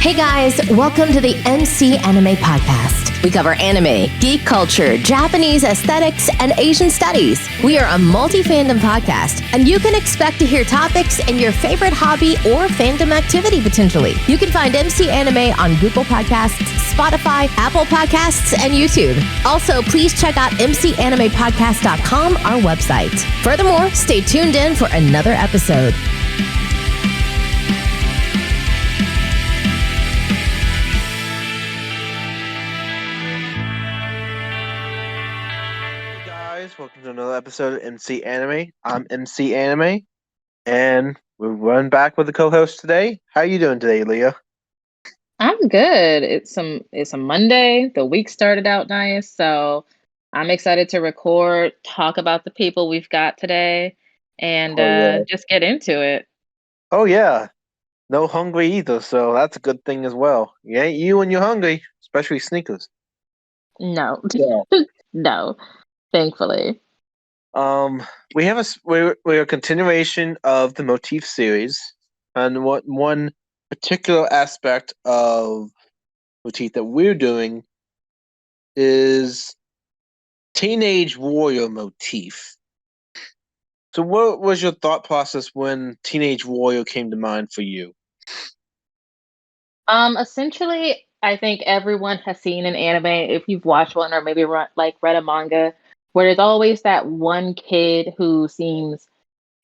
Hey guys, welcome to the MC Anime Podcast. We cover anime, geek culture, Japanese aesthetics, and Asian studies. We are a multi-fandom podcast, and you can expect to hear topics in your favorite hobby or fandom activity potentially. You can find MC Anime on Google Podcasts, Spotify, Apple Podcasts, and YouTube. Also, please check out mcanimepodcast.com, our website. Furthermore, stay tuned in for another episode. Welcome to another episode of MC Anime. I'm MC Anime, and we're running back with the co-host today. How are you doing today, Leah? I'm good. It's a Monday. The week started out nice, so I'm excited to record, talk about the people we've got today, and just get into it. Oh yeah, no hungry either, so that's a good thing as well. You ain't you when you're hungry, especially sneakers. No, Yeah. no, thankfully. We're a continuation of the Motif series, and what one particular aspect of Motif that we're doing is Teenage Warrior Motif. So what was your thought process when Teenage Warrior came to mind for you? Essentially, I think everyone has seen an anime if you've watched one or maybe read a manga, where there's always that one kid who seems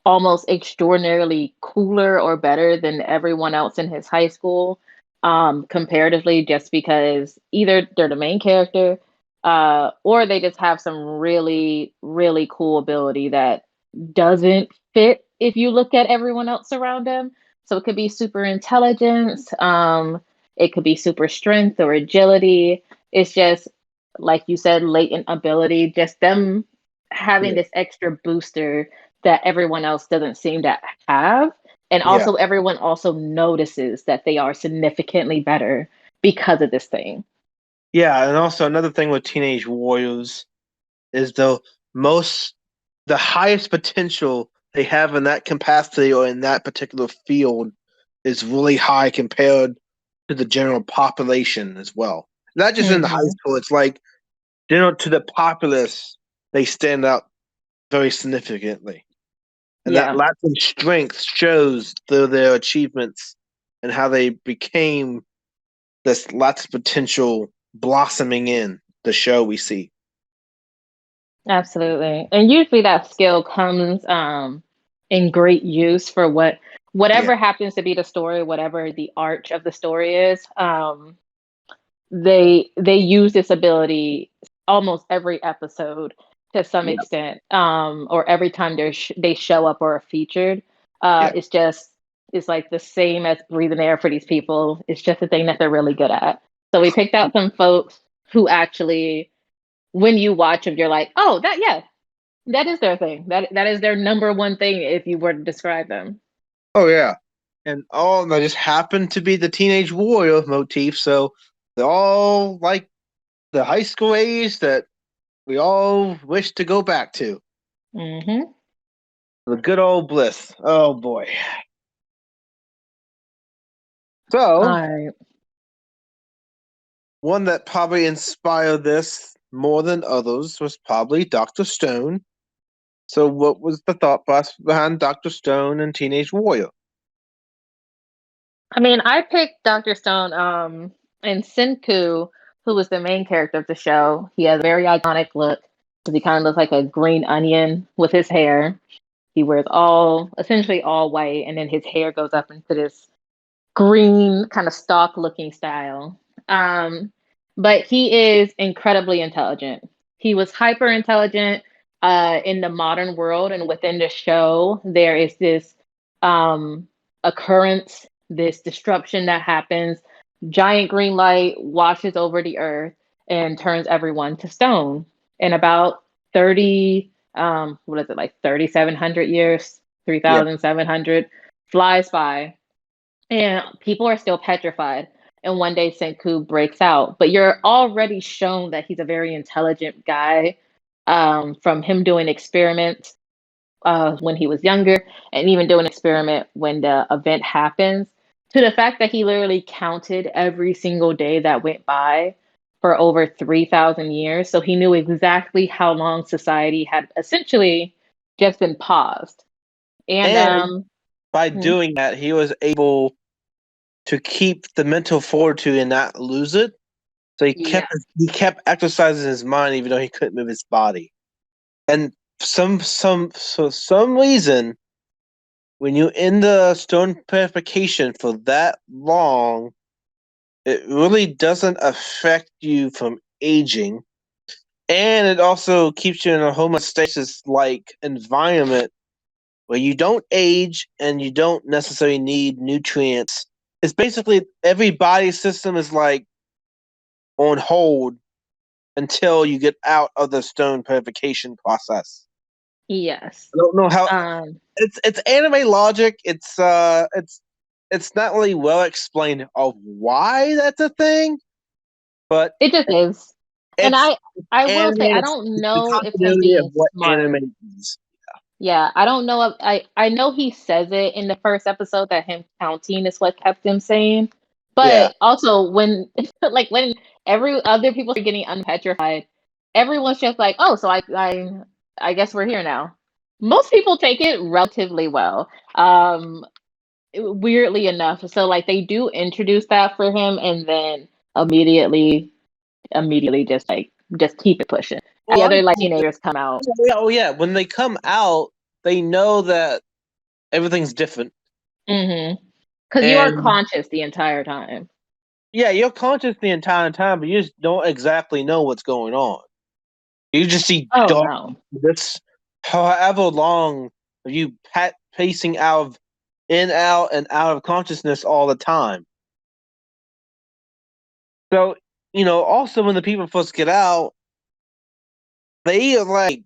almost extraordinarily cooler or better than everyone else in his high school, comparatively, just because either they're the main character, or they just have some really, really cool ability that doesn't fit if you look at everyone else around him. So it could be super intelligence, it could be super strength or agility. It's just, like you said, latent ability, just them having this extra booster that everyone else doesn't seem to have. And also everyone also notices that they are significantly better because of this thing. Yeah, and also another thing with Teenage Warriors is the highest potential they have in that capacity or in that particular field is really high compared to the general population as well. Not just in the high school, it's like to the populace, they stand out very significantly. And that latent strength shows through their achievements and how they became this lots of potential blossoming in the show we see. Absolutely. And usually that skill comes in great use for whatever happens to be the story, whatever the arch of the story is. They use this ability almost every episode to some extent, or every time they show up or are featured. It's like the same as breathing air for these people. It's just a thing that they're really good at. So we picked out some folks who actually, when you watch them, you're like, oh, that is their thing. That is their number one thing if you were to describe them. Oh yeah. And all that just happened to be the Teenage Warrior motif, so they're all like the high school age that we all wish to go back to. Mm-hmm. The good old bliss. Oh boy. So, one that probably inspired this more than others was probably Dr. Stone. So, what was the thought process behind Dr. Stone and Teenage Warrior? I mean, I picked Dr. Stone, and Senku, who was the main character of the show. He has a very iconic look because he kind of looks like a green onion with his hair. He wears essentially all white, and then his hair goes up into this green kind of stalk looking style. But he is incredibly intelligent. He was hyper intelligent in the modern world, and within the show, there is this occurrence, this disruption that happens. Giant green light washes over the earth and turns everyone to stone. In about 30, what is it, like 3,700 years, 3,700 flies by, and people are still petrified. And one day Senku breaks out, but you're already shown that he's a very intelligent guy, from him doing experiments when he was younger, and even doing an experiment when the event happens. to the fact that he literally counted every single day that went by for over 3,000 years. So he knew exactly how long society had essentially just been paused. And And by hmm, doing that, he was able to keep the mental fortitude and not lose it. So yeah, he kept exercising his mind even though he couldn't move his body. And some reason when you in the stone purification for that long, it really doesn't affect you from aging. And it also keeps you in a homeostasis like environment where you don't age and you don't necessarily need nutrients. It's basically every body system is like on hold until you get out of the stone purification process. yes. I don't know how Um, it's anime logic. It's not really well explained of why that's a thing, but it just is. And it's I will anime. say I It's don't the know if him continuity of being what smart. anime is. Yeah, I don't know if I know he says it in the first episode that him counting is what kept him sane. Yeah, But also when like when every other people are getting unpetrified, everyone's just like, "Oh, so I guess we're here now." Most people take it relatively well. Weirdly enough. So like they do introduce that for him and then immediately just keep it pushing. And the well, other like teenagers come out. oh yeah. When they come out, they know that everything's different, Mhm. Cuz you are and conscious the entire time. yeah, you're conscious the entire time, but you just don't exactly know what's going on. You just see Oh dark. no. This however long you pacing out of in out and out of consciousness all the time. So also when the people first get out, they are like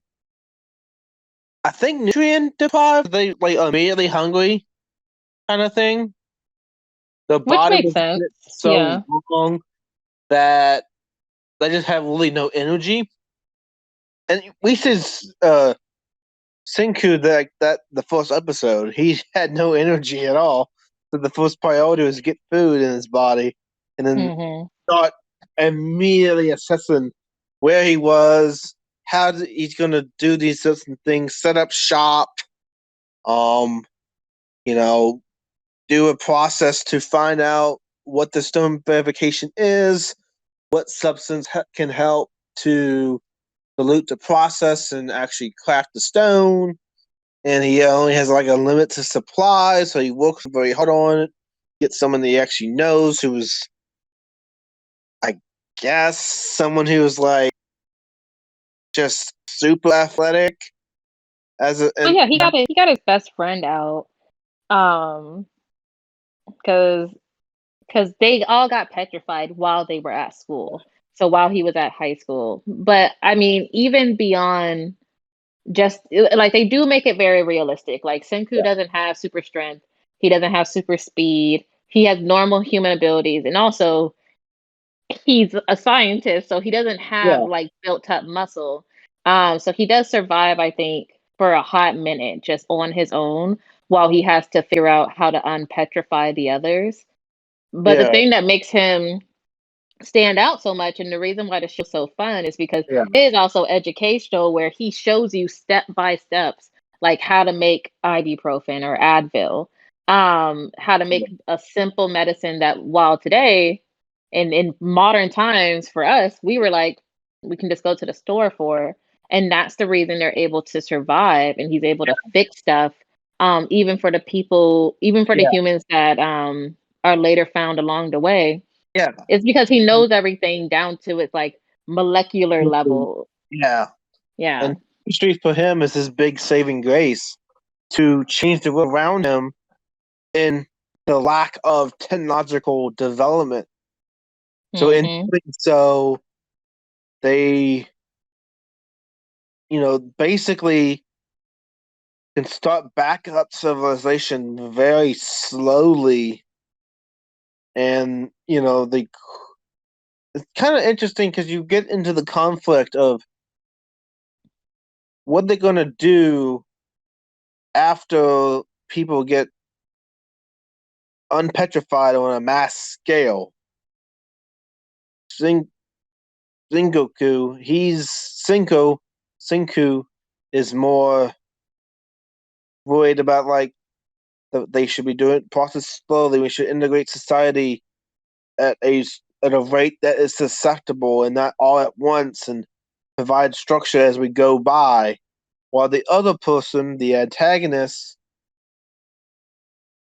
I think nutrient deprived. They like immediately hungry kind of thing. The Which body makes was sense. so Yeah. long that they just have really no energy. And we said Senku that the first episode, he had no energy at all. So the first priority was get food in his body, and then Mhm. start immediately assessing where he was, he's going to do these certain things, set up shop, um, you know, do a process to find out what the stone verification is, what substance can help to dilute the process and actually craft the stone. And he only has like a limited supply, so he works very hard on it. Get someone that he actually knows who was, I guess, someone who was like just super athletic as a Oh and yeah, he got his best friend out. Um cuz cuz they all got petrified while they were at school. So while he was at high school. But I mean, even beyond just like they do make it very realistic. Like Senku doesn't have super strength. He doesn't have super speed. He has normal human abilities and also he's a scientist, so he doesn't have yeah, like built up muscle. So he does survive, I think, for a hot minute just on his own while he has to figure out how to unpetrify the others. But the yeah, thing that makes him stand out so much and the reason why the show's so fun is because yeah, it is also educational where he shows you step by steps like how to make ibuprofen or Advil, how to make a simple medicine that while today in modern times for us we were like we can just go to the store for, and that's the reason they're able to survive and he's able to fix stuff, even for the people, even for the yeah, humans that are later found along the way. yeah, It's because he knows everything down to its, like, molecular level. yeah. Yeah. And Street for him is his big saving grace to change the world around him in the lack of technological development. So in Mhm. doing so, they, basically can start back up civilization very slowly. And, it's kind of interesting because you get into the conflict of what they're going to do after people get unpetrified on a mass scale. Senku is more worried about like they should be doing process slowly. We should integrate society at a rate that is susceptible and not all at once, and provide structure as we go by. While the other person, the antagonist,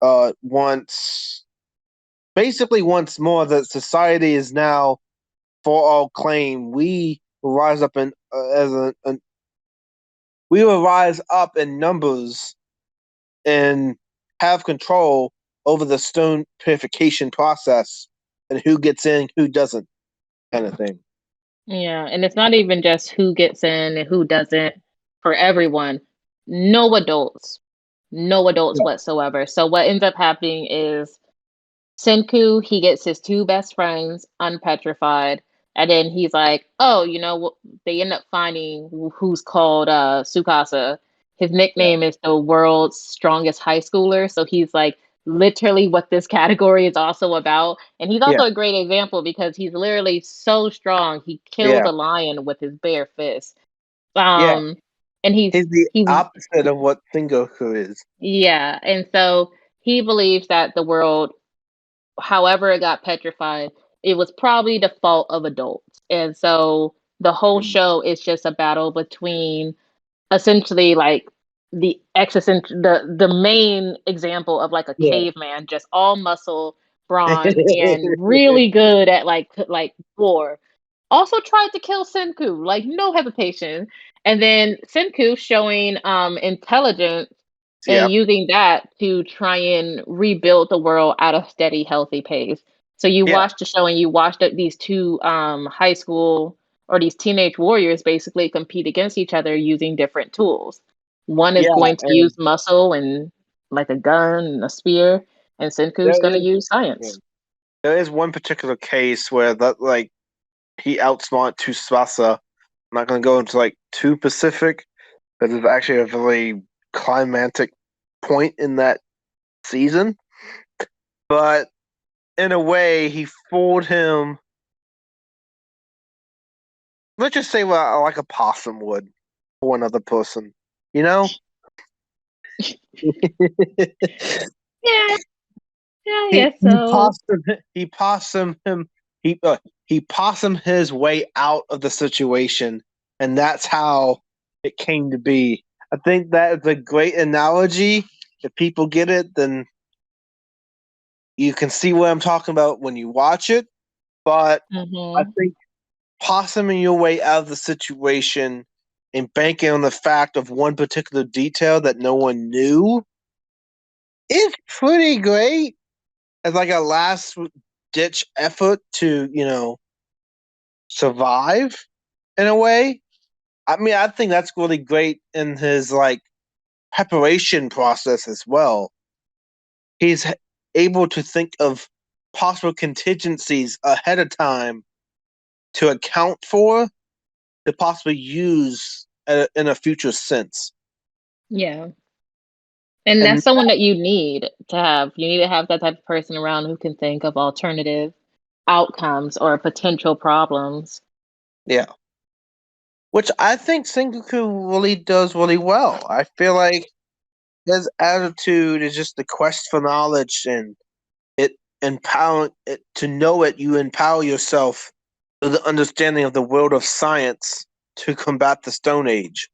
wants more that society is now for all claim. We will rise up in we will rise up in numbers and have control over the stone purification process and who gets in, who doesn't, kind of thing. Yeah, and it's not even just who gets in and who doesn't for everyone. No adults. No adults Yeah. whatsoever. So what ends up happening is Senku, he gets his two best friends unpetrified, and then he's like, "Oh, you know what?" They end up finding who's called Sukasa. His Yeah. nickname is the world's strongest high schooler, so he's like literally what this category is also about. And he's Yeah. also a great example because he's literally so strong. He killed Yeah. a lion with his bare fist. Yeah. Um, and He's the he opposite of what Sengoku is. yeah, and so he believes that the world, however it got petrified, it was probably the fault of adults. And so the whole show is just a battle between essentially like the main example of like a Yeah. caveman, just all muscle, brawn, and really good at like war. Also tried to kill Senku, like no hesitation. And then Senku showing intelligence and Yep. using that to try and rebuild the world at a steady, healthy pace. So you Yeah. watch the show and you watch these two high school or these teenage warriors basically compete against each other using different tools. One is Yeah. going to use And muscle and like a gun and a spear, and Senku's there going to is use yeah, science. there is one particular case where that like he outsmarted Tsubasa. I'm not going to go into like too specific, but it's actually a very climactic point in that season. But in a way, he fooled him. Let's just say, well, like a possum would for another person, you know? Yeah, yeah, I he guess he so. possum he possum him he possum his way out of the situation, and that's how it came to be. I think that is a great analogy. If people get it, then you can see what I'm talking about when you watch it. But I Hmm. think possuming your way out of the situation and banking on the fact of one particular detail that no one knew is pretty great as like a last ditch effort to, survive in a way. I mean, I think that's really great in his like preparation process as well. He's able to think of possible contingencies ahead of time to account for, to possibly use in a future sense. Yeah. And And that's someone that you need to have. You need to have that type of person around who can think of alternative outcomes or potential problems. yeah, which I think Sengoku really does really well. I feel like his attitude is just the quest for knowledge, and it empowering it to know it. You empower yourself with the understanding of the world of science to combat the Stone Age.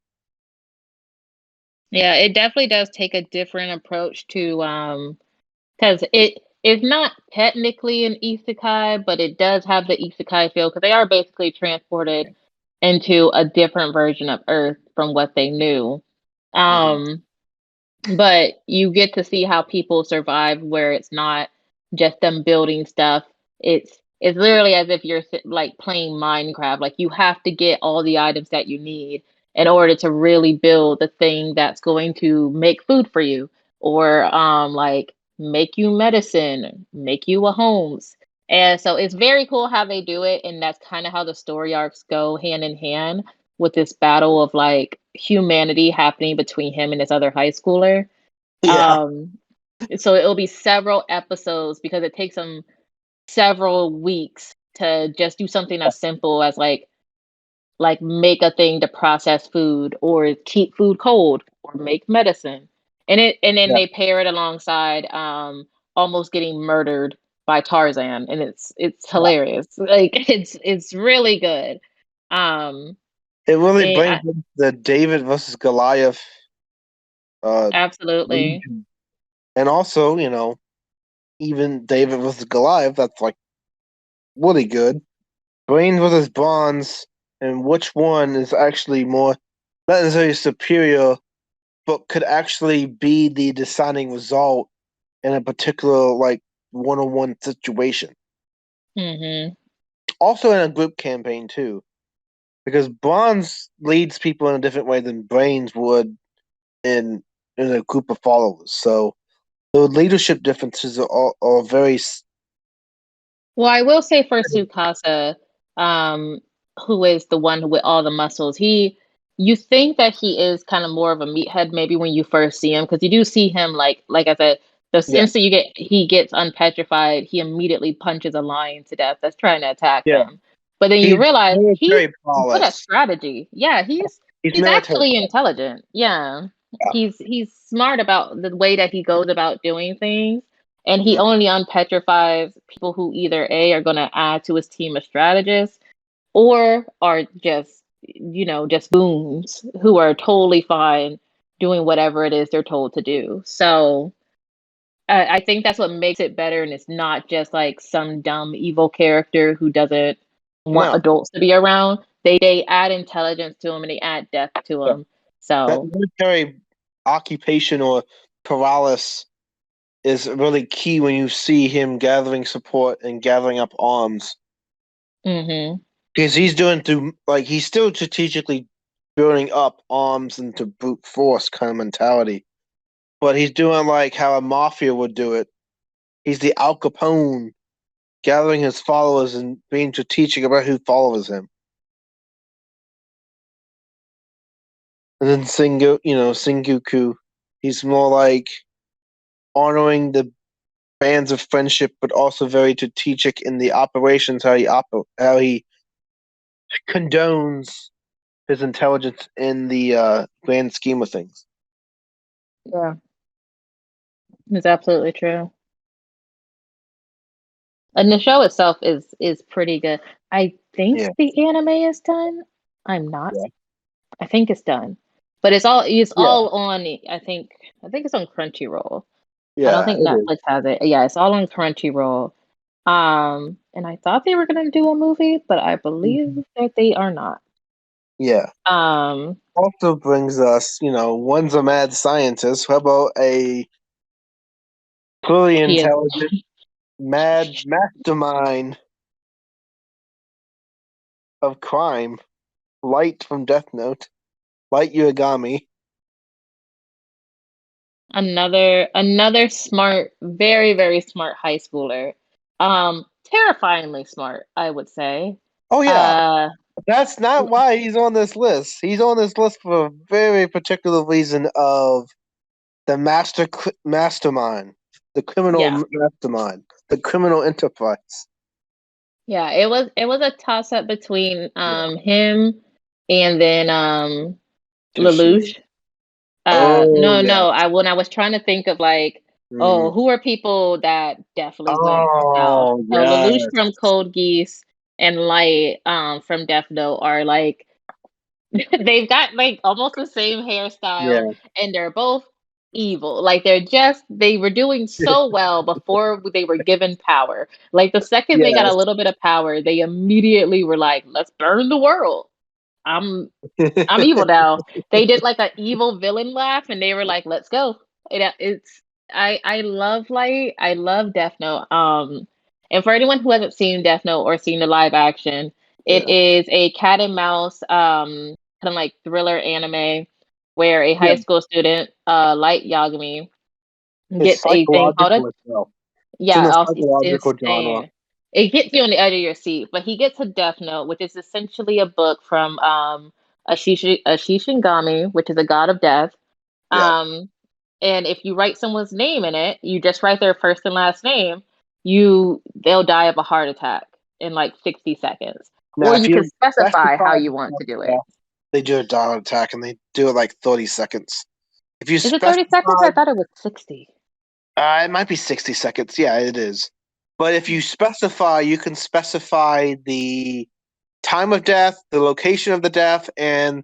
Yeah, it definitely does take a different approach to because it is not technically an isekai, but it does have the isekai feel because they are basically transported into a different version of Earth from what they knew. Mm-hmm. Um, but you get to see how people survive where it's not just them building stuff. It's literally as if you're like playing Minecraft. Like you have to get all the items that you need in order to really build the thing that's going to make food for you, or like make you medicine, make you a homes. And so it's very cool how they do it, and that's kind of how the story arcs go hand in hand with this battle of like humanity happening between him and this other high schooler. Yeah, Um, So it'll be several episodes because it takes them several weeks to just do something as simple as like make a thing to process food or keep food cold or make medicine. And then Yeah, they pair it alongside almost getting murdered by Tarzan, and it's yeah. hilarious. Like it's really good. Um It really and brings in the David versus Goliath uh absolutely. region. And also, even David versus Goliath, that's like really good. Brains versus Bronze, and which one is actually more not necessarily superior, but could actually be the deciding result in a particular like one-on-one situation. Mhm. Also in a group campaign too, because Bronze leads people in a different way than Brains would in in a group of followers. So the leadership differences are very Well, I will say for Tsukasa, um, who is the one with all the muscles, you think that he is kind of more of a meathead maybe when you first see him, because you do see him like I said, the yeah, instant he gets unpetrified, he immediately punches a lion to death that's trying to attack yeah. him. But then you He's realize he's military good at prowess. strategy. Yeah, He's he's military. actually intelligent. Yeah. He's smart about the way that he goes about doing things, and he only unpetrifies people who either A are gonna add to his team of strategists or are just goons who are totally fine doing whatever it is they're told to do. So I think that's what makes it better, and it's not just like some dumb evil character who doesn't want No, adults to be around. They add intelligence to him and they add depth to yeah. him. That So military occupation or paralysis is really key when you see him gathering support and gathering up arms. mhm. Because he's doing through like he's still strategically building up arms into brute force kind of mentality. But he's doing like how a mafia would do it. He's the Al Capone, gathering his followers and being strategic about who follows him. And then Sengoku, he's more like honoring the bands of friendship, but also very strategic in the operations. How he condones his intelligence in the grand scheme of things. Yeah, it's absolutely true. And the show itself is pretty good. I think Yeah, the anime is done. I'm not. yeah, I think it's done. But it's yeah, all on I think it's on Crunchyroll. I don't yeah. think It is. Netflix has it. Yeah, it's all on Crunchyroll. And I thought they were gonna do a movie, but I believe Mhm. that they are not. Yeah. Um, Also brings us, one's a mad scientist. How about a fully he is intelligent mad mastermind of crime, Light from Death Note, Light Yurigami. another smart, very, very smart high schooler. Terrifyingly smart, I would say. Oh yeah, Uh that's not why he's on this list. He's on this list for a very particular reason of the mastermind, the criminal yeah. mastermind, the criminal enterprise. Yeah, it was a toss up between Yeah. him and then Tissue. Lelouch. Oh No, yeah. no. When I was trying to think of like, oh, Mm. who are people that definitely went south? Oh So Lelouch yes. from Code Geass and Light from Death Note are like they've got like almost the same hairstyle, Yeah. and they're both evil. Like they were doing so well before they were given power. Like the second they got a Yes. little bit of power, they immediately were like, "Let's burn the world. I'm I'm evil now." They did like an evil villain laugh, and they were like, "Let's go." It's I love Light. I love Death Note. And for anyone who hasn't seen Death Note or seen the live action, it Yeah. is a cat and mouse kind of like thriller anime where a Yeah. high school student, Light Yagami, It's gets a thing called a psychological as well. It's in yeah. the Also, it's psychological genre. insane. It gets you on the edge of your seat, but he gets a Death Note, which is essentially a book from Ashishingami, which is a god of death. Yeah. Um, And if you write someone's name in it, you just write their first and last name, they'll die of a heart attack in like 60 seconds. Now, Or if you can you specify how specify, you want to do it. they do a dial attack and they do it like 30 seconds. If you Is it 30 seconds? specify, I thought it was 60. it might be 60 seconds. Yeah, it is. But if you specify, you can specify the time of death, the location of the death, and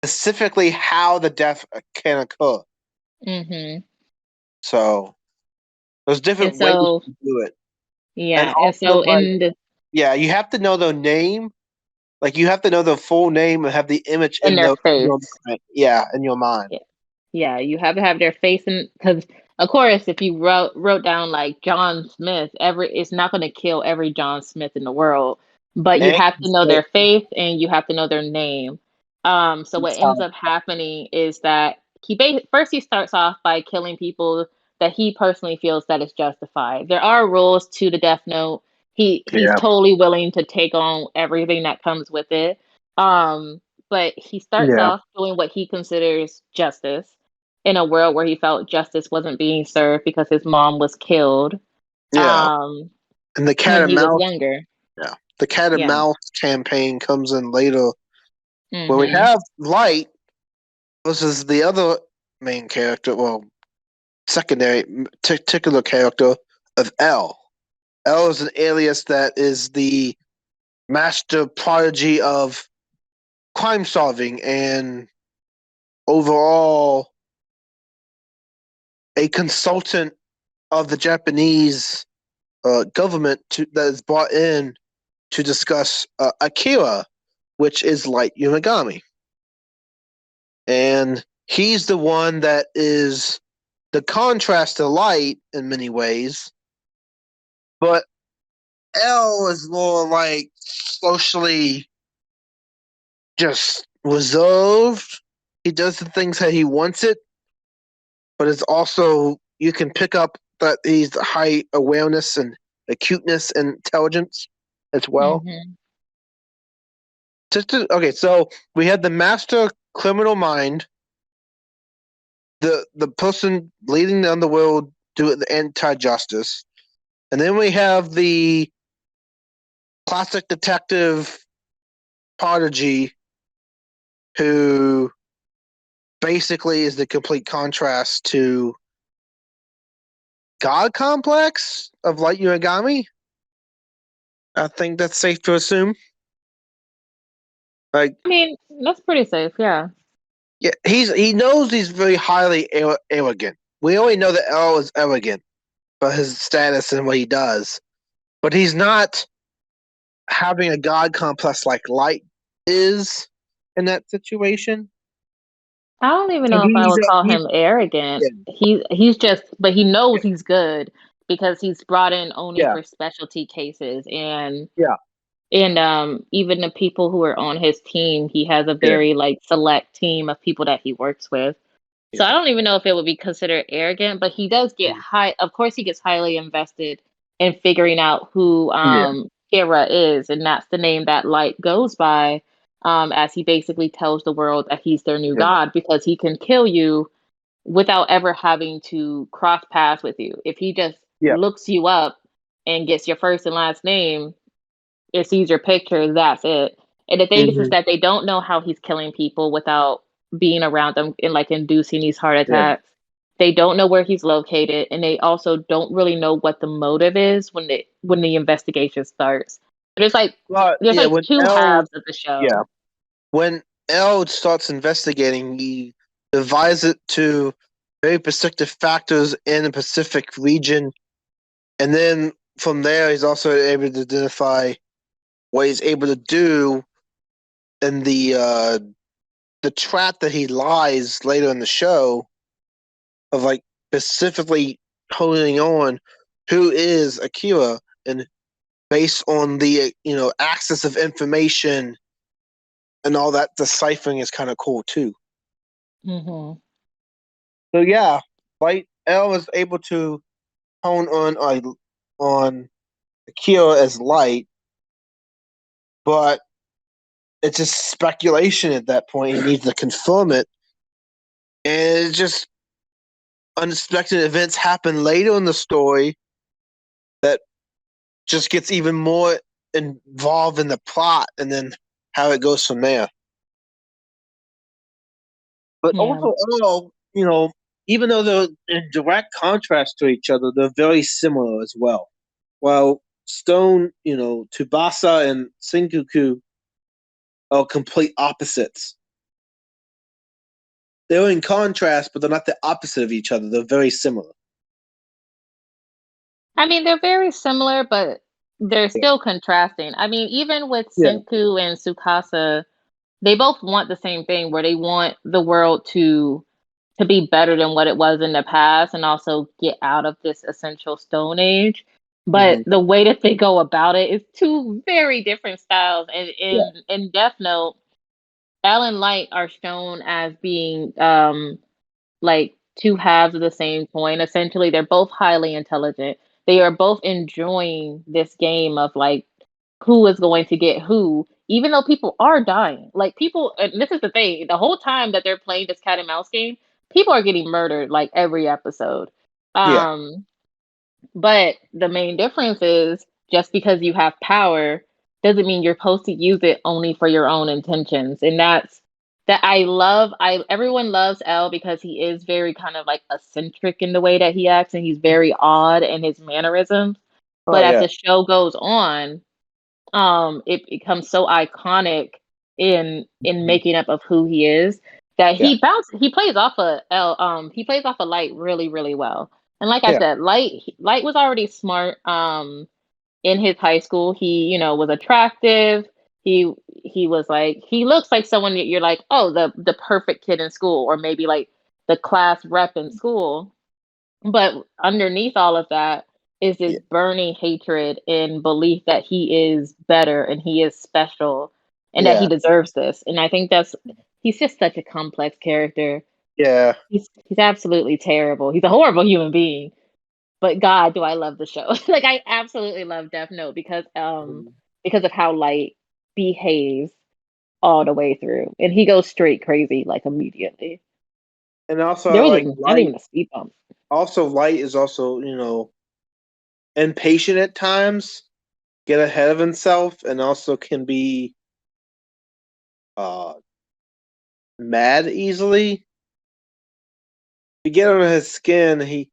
specifically how the death can occur. Mm-hmm. So there's And different ways so, to do it. And yeah. And also, so like, in the yeah, you have to know their name. Like, you have to know the full name and have the image in in their your face. mind. Yeah, in your mind. Yeah, you have to have their face in, because of course, if you wrote down like John Smith, it's not going to kill every John Smith in the world, but you And have to know their face and you have to know their name. So what ends time. up happening is that first he starts off by killing people that he personally feels that is justified. There are rules to the Death Note. He's Yeah. totally willing to take on everything that comes with it. But he starts Yeah. off doing what he considers justice in a world where he felt justice wasn't being served because his mom was killed Yeah. And the cat when and he was mouse. younger. Yeah. The cat and Yeah. mouse campaign comes in later, where we Hmm. have Light versus the other main character, well, secondary titular character of L. L is an alias that is the master prodigy of crime solving and overall a consultant of the Japanese government that is brought in to discuss Akira, which is Light Yunagami. And he's the one that is the contrast to Light in many ways, but L is more like socially just reserved. He does the things that he wants it, but it's also, you can pick up that he's high awareness and acuteness and intelligence as well. Hmm. Okay, so we had the master criminal mind, the person leading the underworld, do the anti-justice, and then we have the classic detective prodigy who basically is the complete contrast to God complex of Light Yunagami. I think that's safe to assume. Like, I mean, that's pretty safe. Yeah. yeah, he knows he's very highly arrogant. We only know that L is arrogant for his status and what he does, but he's not having a God complex like Light is in that situation. I don't even So know if I would call he's him arrogant. yeah, He's just, but he knows he's good because he's brought in only yeah, for specialty cases, and yeah, even the people who are on his team, he has a yeah, very like select team of people that he works with. So yeah, I don't even know if it would be considered arrogant, but he does get high. Of course, he gets highly invested in figuring out who yeah, Kira is, and that's the name that Light goes by. As he basically tells the world that he's their new yeah, god because he can kill you without ever having to cross paths with you. If he just yeah. looks you up and gets your first and last name, it sees your picture, that's it. And the thing is Mm-hmm. that they don't know how he's killing people without being around them and like inducing these heart Yeah. attacks. They don't know where he's located, and they also don't really know what the motive is when the investigation starts. There's like But there's yeah, like when two L halves of the yeah, show. when L starts investigating, he divides it to very specific factors in the Pacific region, and then from there, he's also able to identify what he's able to do in the trap that he lies later in the show of like specifically holding on who is Akira, and based on the access of information and all that deciphering is kind of cool too. Hmm. So yeah, Light L is able to hone on Akira as Light, but it's just speculation at that point. He needs to confirm it, and it's just unexpected events happen later in the story that just gets even more involved in the plot, and then how it goes from there. But Yeah. overall, even though they're in direct contrast to each other, they're very similar as well. While Stone, Tsubasa and Senku are complete opposites. They're in contrast, but they're not the opposite of each other. They're very similar. I mean, they're very similar, but they're Yeah. still contrasting. I mean, even with Yeah. Senku and Tsukasa, they both want the same thing where they want the world to be better than what it was in the past and also get out of this essential stone age. But Mm-hmm. the way that they go about it is two very different styles. And Yeah. in Death Note, L and Light are shown as being like two halves of the same coin. Essentially, they're both highly intelligent. They are both enjoying this game of like who is going to get who, even though people are dying. Like people, and this is the thing: the whole time that they're playing this cat and mouse game, people are getting murdered like every episode. Yeah. But the main difference is just because you have power doesn't mean you're supposed to use it only for your own intentions. And that's that I love. I Everyone loves L because he is very kind of like eccentric in the way that he acts and he's very odd in his mannerisms. Oh But as yeah. the show goes on, it becomes so iconic in Mhm. making up of who he is that Yeah. he plays off of L he plays off of Light really really well. And like I Yeah. said, Light was already smart in his high school. He, was attractive. He was like he looks like someone that you're like, "Oh, the perfect kid in school," or maybe like the class rep in school. But underneath all of that is this Yeah. burning hatred and belief that he is better and he is special and that he Yeah. deserves this. And I think he's just such a complex character. Yeah. He's absolutely terrible. He's a horrible human being. But God, do I love the show. Like I absolutely love Death Note because of how Light behaves all the way through. And he goes straight crazy like immediately. And also, I There like wasn't not Light. even a speed bump. Also, Light is also, impatient at times, get ahead of himself, and also can be uh mad easily. You get under his skin,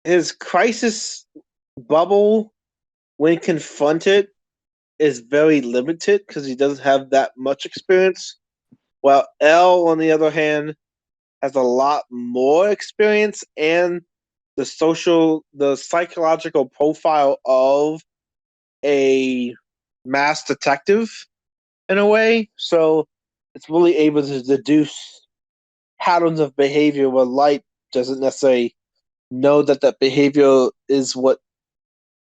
his crisis bubble when confronted is very limited because he doesn't have that much experience. While L, on the other hand, has a lot more experience and the psychological profile of a mass detective in a way. So it's really able to deduce patterns of behavior where Light doesn't necessarily know that that behavior is what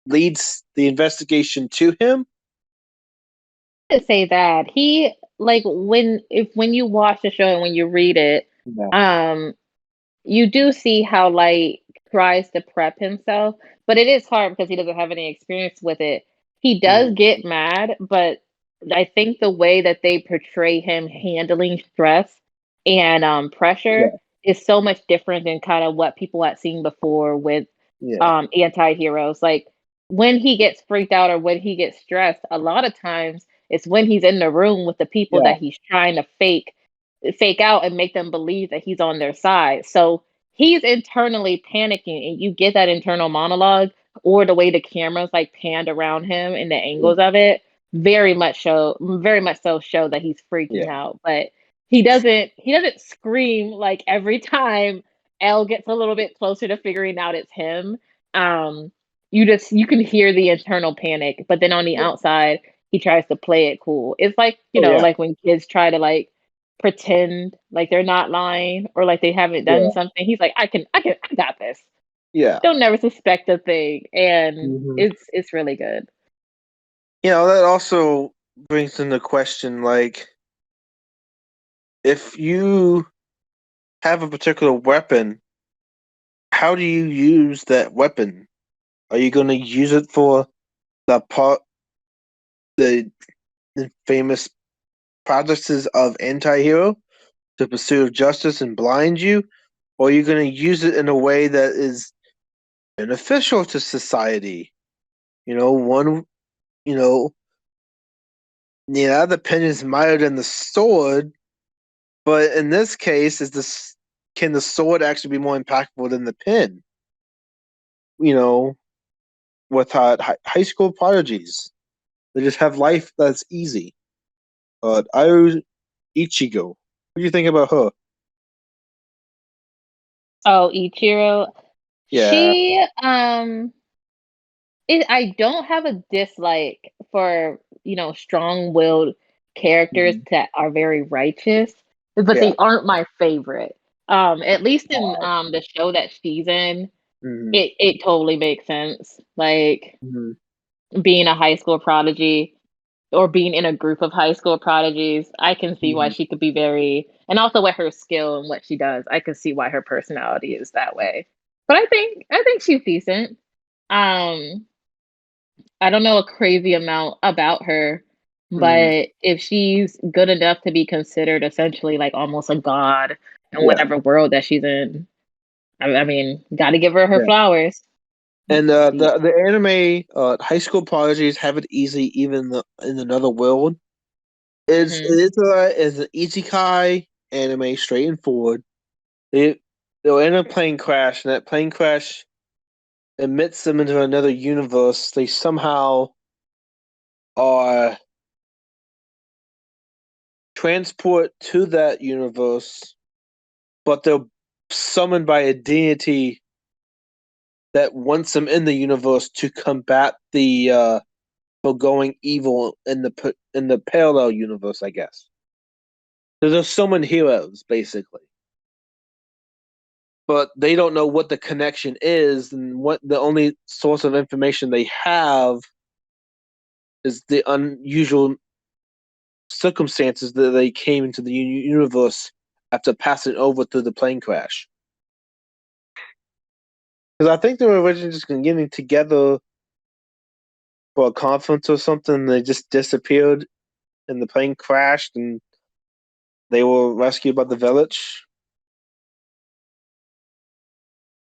leads the investigation to him. To say that he like when you watch the show and when you read it, Yeah. um you do see how like tries to prep himself, but it is hard because he doesn't have any experience with it. He does Mhm. get mad, but I think the way that they portray him handling stress and pressure Yeah. is so much different than kind of what people had seen before with Yeah. anti-heroes. Like when he gets freaked out or when he gets stressed, a lot of times it's when he's in the room with the people Yeah. that he's trying to fake out and make them believe that he's on their side. So he's internally panicking, and you get that internal monologue or the way the cameras like panned around him and the angles of it very much so show that he's freaking Yeah. out. But he doesn't scream like every time L gets a little bit closer to figuring out it's him. Um you can hear the internal panic, but then on the Yeah. outside he tries to play it cool. It's like, Oh yeah. like when kids try to like pretend like they're not lying or like they haven't done Yeah. something. He's like, I got this. Yeah. Don't never suspect a thing. And Hmm. it's really good. That also brings into question, like, if you have a particular weapon, how do you use that weapon? Are you going to use it for the part, the famous practices of anti-hero, the pursuit of justice and blind you? or are you going to use it in a way that is beneficial to society? One, you know, the pen is mightier than the sword, but in this case, can the sword actually be more impactful than the pen? You know, with high school prodigies, they just have life that's easy. Aoi Ichigo, what do you think about her? Oh, Ichiro. Yeah. She I don't have a dislike for, strong-willed characters Mhm. that are very righteous, but Yeah. they aren't my favorite. At least in Oh. the show that she's in, Mhm. it totally makes sense. Like Mhm. being a high school prodigy or being in a group of high school prodigies, I can see why Mhm. she could be very, and also with her skill and what she does, I can see why her personality is that way. But I think she's decent. Um, I don't know a crazy amount about her, Mhm. but if she's good enough to be considered essentially like almost a god in Yeah. whatever world that she's in, I mean, got to give her Yeah. flowers. And Deep. the anime high school prodigies have it easy even in another world. Hmm. It's an isekai anime, straight and forward. They'll end a plane crash, and that plane crash admits them into another universe. They somehow are transport to that universe, but they're summoned by a deity that wants them in the universe to combat the going evil in the parallel universe, I guess. So they're summoned heroes, basically, but they don't know what the connection is, and what the only source of information they have is the unusual circumstances that they came into the universe after passing over through the plane crash. Because I think they were originally just getting together for a conference or something. They just disappeared, and the plane crashed, and they were rescued by the village.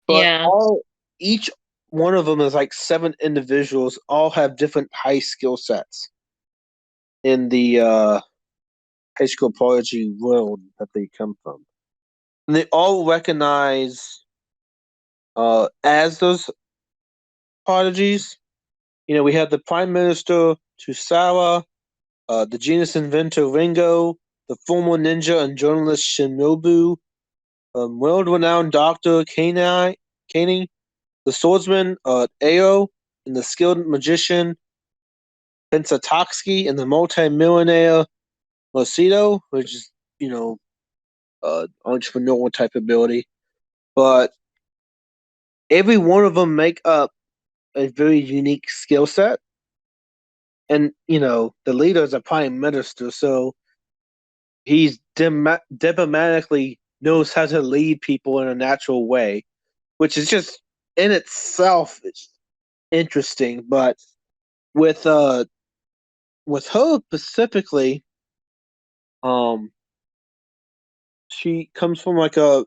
But Yeah. all each one of them is like seven individuals, all have different high skill sets in the high school prodigy world that they come from. And they all recognize as those prodigies. We have the Prime Minister Tusawa, the genius inventor Ringo, the former ninja and journalist Shinobu, world-renowned doctor Kanei, the swordsman Ao, and the skilled magician Pensatoxki, and the multi-millionaire Macedo, which is, entrepreneurial type ability. But every one of them make up a very unique skill set. And, the leader is a prime minister, so he's diplomatically knows how to lead people in a natural way, which is just in itself it's interesting. But with uh with her specifically, um, she comes from like a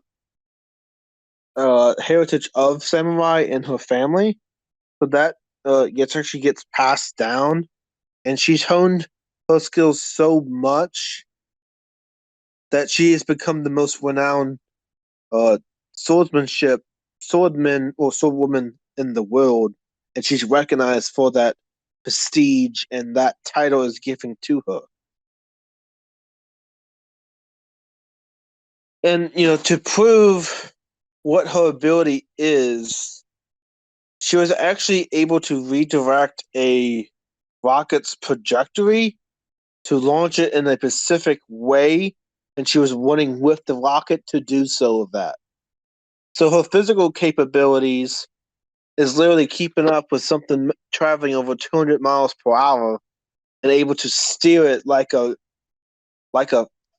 heritage of samurai in her family, so that she gets passed down, and she's honed her skills so much that she has become the most renowned uh, swordsmanship swordman or swordwoman in the world, and she's recognized for that prestige, and that title is given to her. And to prove what her ability is, she was actually able to redirect a rocket's trajectory to launch it in a specific way, and she was running with the rocket to do so of that. So her physical capabilities is literally keeping up with something traveling over 200 miles per hour and able to steer it like a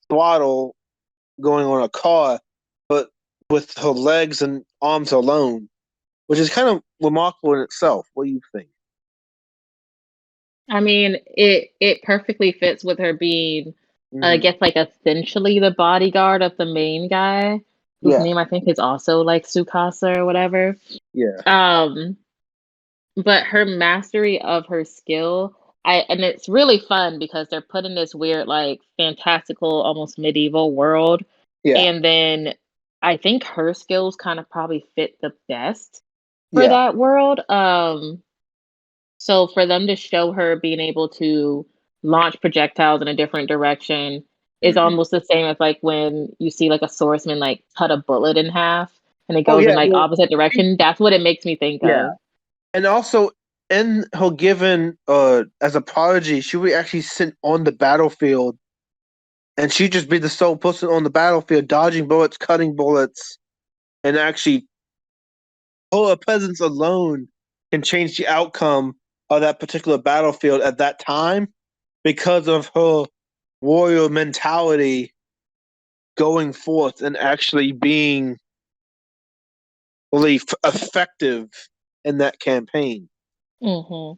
throttle going on a car, but with her legs and arms alone, which is kind of remarkable in itself. What do you think? I mean, it perfectly fits with her being, I Mm-hmm. guess, like essentially the bodyguard of the main guy. whose Yeah. name I think is also like Sukasa or whatever. Yeah. Um, but her mastery of her skill, and it's really fun because they're put in this weird, like fantastical, almost medieval world. Yeah. And then I think her skills kind of probably fit the best for Yeah. that world. So for them to show her being able to launch projectiles in a different direction is Hmm. almost the same as like when you see like a swordsman like cut a bullet in half and it Oh goes in yeah. like Well, opposite direction. That's what it makes me think yeah. of. And also in her given as a prodigy, she would actually sit on the battlefield and she'd just be the sole person on the battlefield, dodging bullets, cutting bullets, and actually her presence alone can change the outcome of that particular battlefield at that time because of her warrior mentality going forth and actually being really effective in that campaign. Hmm.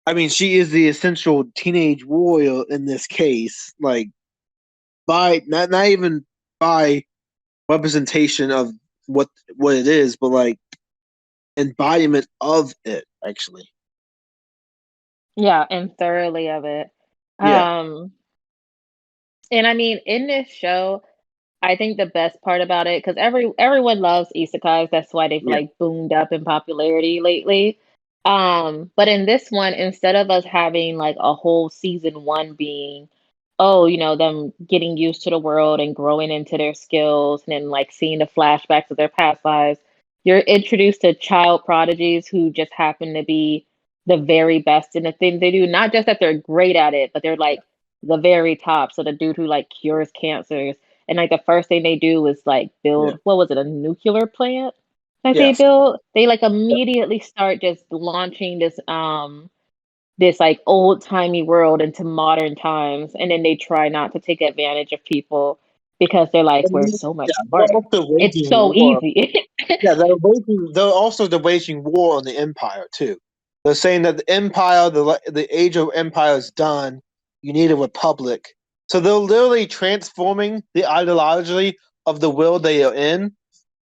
I mean, she is the essential teenage warrior in this case, like by not even by representation of what it is, but like embodiment of it. Actually, Yeah, and thoroughly of it. yeah, Um, and I mean, in this show, I think the best part about it, because everyone loves isekais, that's why they've yeah, like boomed up in popularity lately. But in this one, instead of us having like a whole season one being, oh, them getting used to the world and growing into their skills and then like seeing the flashbacks of their past lives, you're introduced to child prodigies who just happen to be the very best in the things they do. Not just that they're great at it, but they're like the very top. So the dude who like cures cancers and like the first thing they do is like yeah, build, what was it, a nuclear plant that they yes. built? They like immediately start just launching this like old timey world into modern times, and then they try not to take advantage of people because they're like, we're so Yeah, much they're smarter. also It's waging so war. easy. Yeah, they're also waging war on the empire too. They're saying that the empire, the age of empire is done. You need a republic. So they're literally transforming the ideology of the world they are in,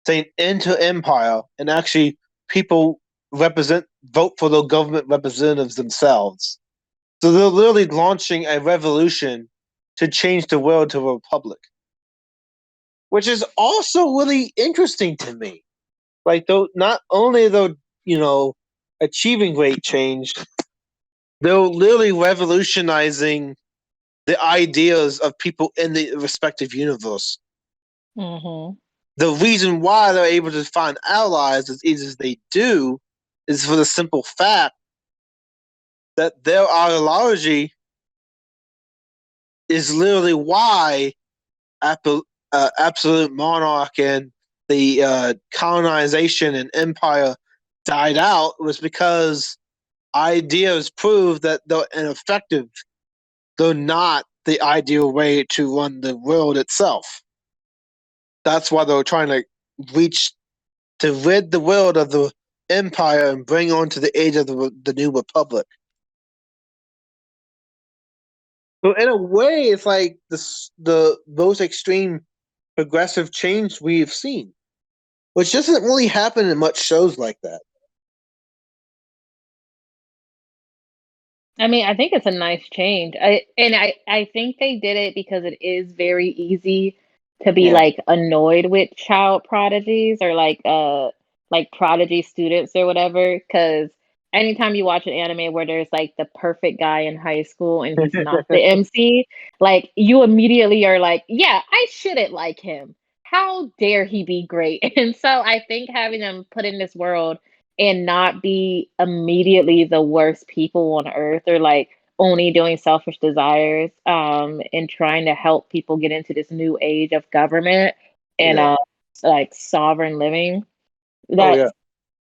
saying into empire, and actually people vote for their government representatives themselves. So they're literally launching a revolution to change the world to a republic, which is also really interesting to me. Like though, not only though achieving great change, they're literally revolutionizing the ideas of people in the respective universe. Hmm. The reason why they're able to find allies as easy as they do is for the simple fact that their ideology is literally why absolute monarch and the colonization and empire died out was because ideas prove that they're ineffective. They're not the ideal way to run the world itself. That's why they're trying to reach to rid the world of the empire and bring on to the age of the new republic. So in a way, it's like the most extreme progressive change we've seen, which doesn't really happen in much shows like that. I mean, I think it's a nice change. I think they did it because it is very easy to be Yeah. like annoyed with child prodigies or like prodigy students or whatever. Because anytime you watch an anime where there's like the perfect guy in high school and he's not the MC, like you immediately are like, yeah, I shouldn't like him. How dare he be great? And so I think having them put in this world and not be immediately the worst people on earth or like only doing selfish desires and trying to help people get into this new age of government and Yeah. like sovereign living. Oh that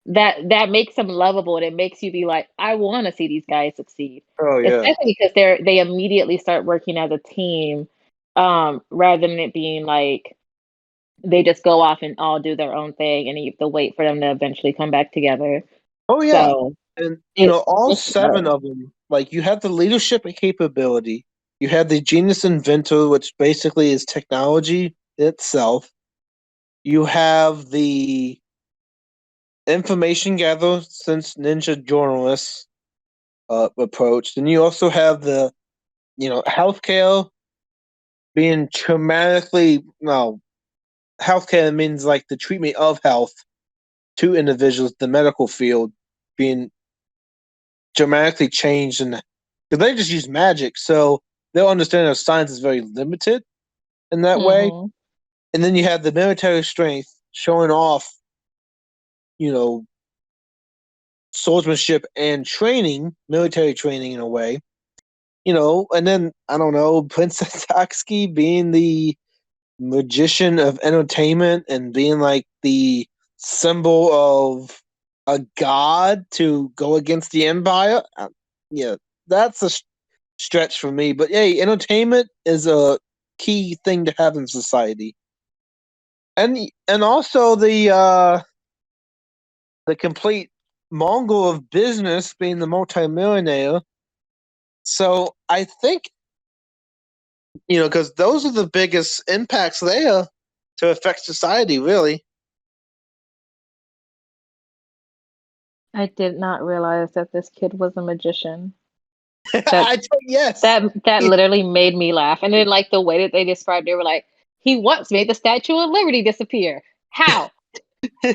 yeah. that makes them lovable and it makes you be like, I want to see these guys succeed, Oh yeah. especially because they immediately start working as a team, rather than it being like they just go off and all do their own thing and you have to wait for them to eventually come back together. Oh yeah. So And it all it's seven good. of them, like you have the leadership and capability, you have the genius inventor, which basically is technology, itself. You have the information gathered since ninja journalists approached, and you also have the healthcare being traumatically healthcare means like the treatment of health to individuals, the medical field being dramatically changed, and because they just use magic, so their understanding of science is very limited in that way. Mm-hmm. And then you have the military strength showing off, you know, swordsmanship and training, military training in a way. And then I don't know, Princess Akatsuki being the magician of entertainment and being like the symbol of a god to go against the empire. Yeah, that's a stretch for me. But hey, entertainment is a key thing to have in society, and also the complete Mongol of business being the multimillionaire. So I think because those are the biggest impacts there to affect society, really. I did not realize that this kid was a magician. That Yes. that literally made me laugh. And then like the way that they described it, they were like, he once made the Statue of Liberty disappear. How?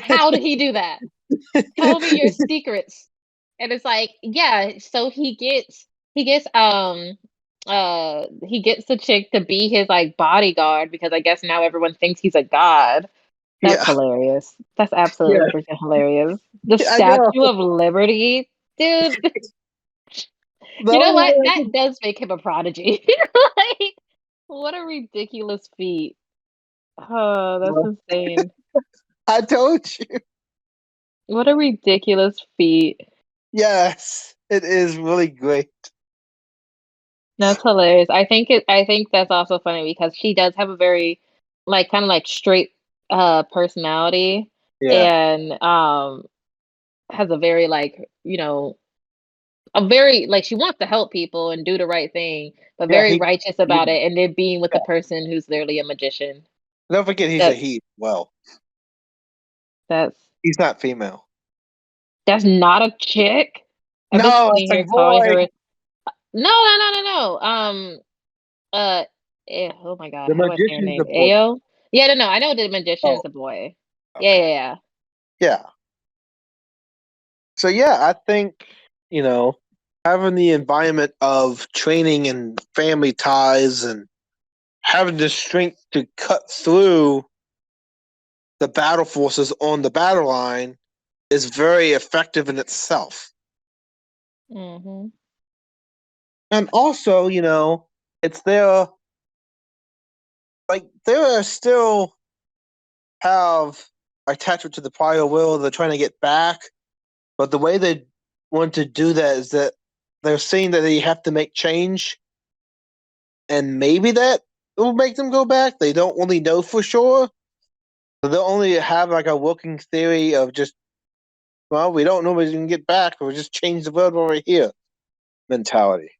How did he do that? Tell me your secrets. And it's like, yeah, so he gets the chick to be his like bodyguard because I guess now everyone thinks he's a god. That's Yeah, hilarious. That's yeah, absolutely freaking hilarious. The I know. Statue of Liberty, dude. The You know only what? way I That could, does make him a prodigy. Like, what a ridiculous feat. Oh, that's insane. I told you. What a ridiculous feat. Yes, it is really great. That's hilarious. I think that's also funny because she does have a very like kind of like straight personality Yeah, and has a very like, a very like she wants to help people and do the right thing, but yeah. very righteous about He it and then being with yeah. the person who's literally a magician. Don't forget he's a That he. Well, that's he's not female. That's not a chick? I'm just No, it's sitting a here calling boy. her no, no, no, no, no. Uh, oh my god, The how do I say her magician's a name? boy. Ao? Yeah, no, no, I know the magician is Oh, a boy. Yeah, okay. yeah, yeah. Yeah. So yeah, I think you know having the environment of training and family ties and having the strength to cut through the battle forces on the battle line is very effective in itself. Mhm. And also, it's there like there are still have attachment to the prior will they're trying to get back, but the way they want to do that is that they're seeing that they have to make change, and maybe that will make them go back. They don't really know for sure. So they'll only have like a working theory of just, well, we don't know when we can get back, or just change the world while we're here mentality.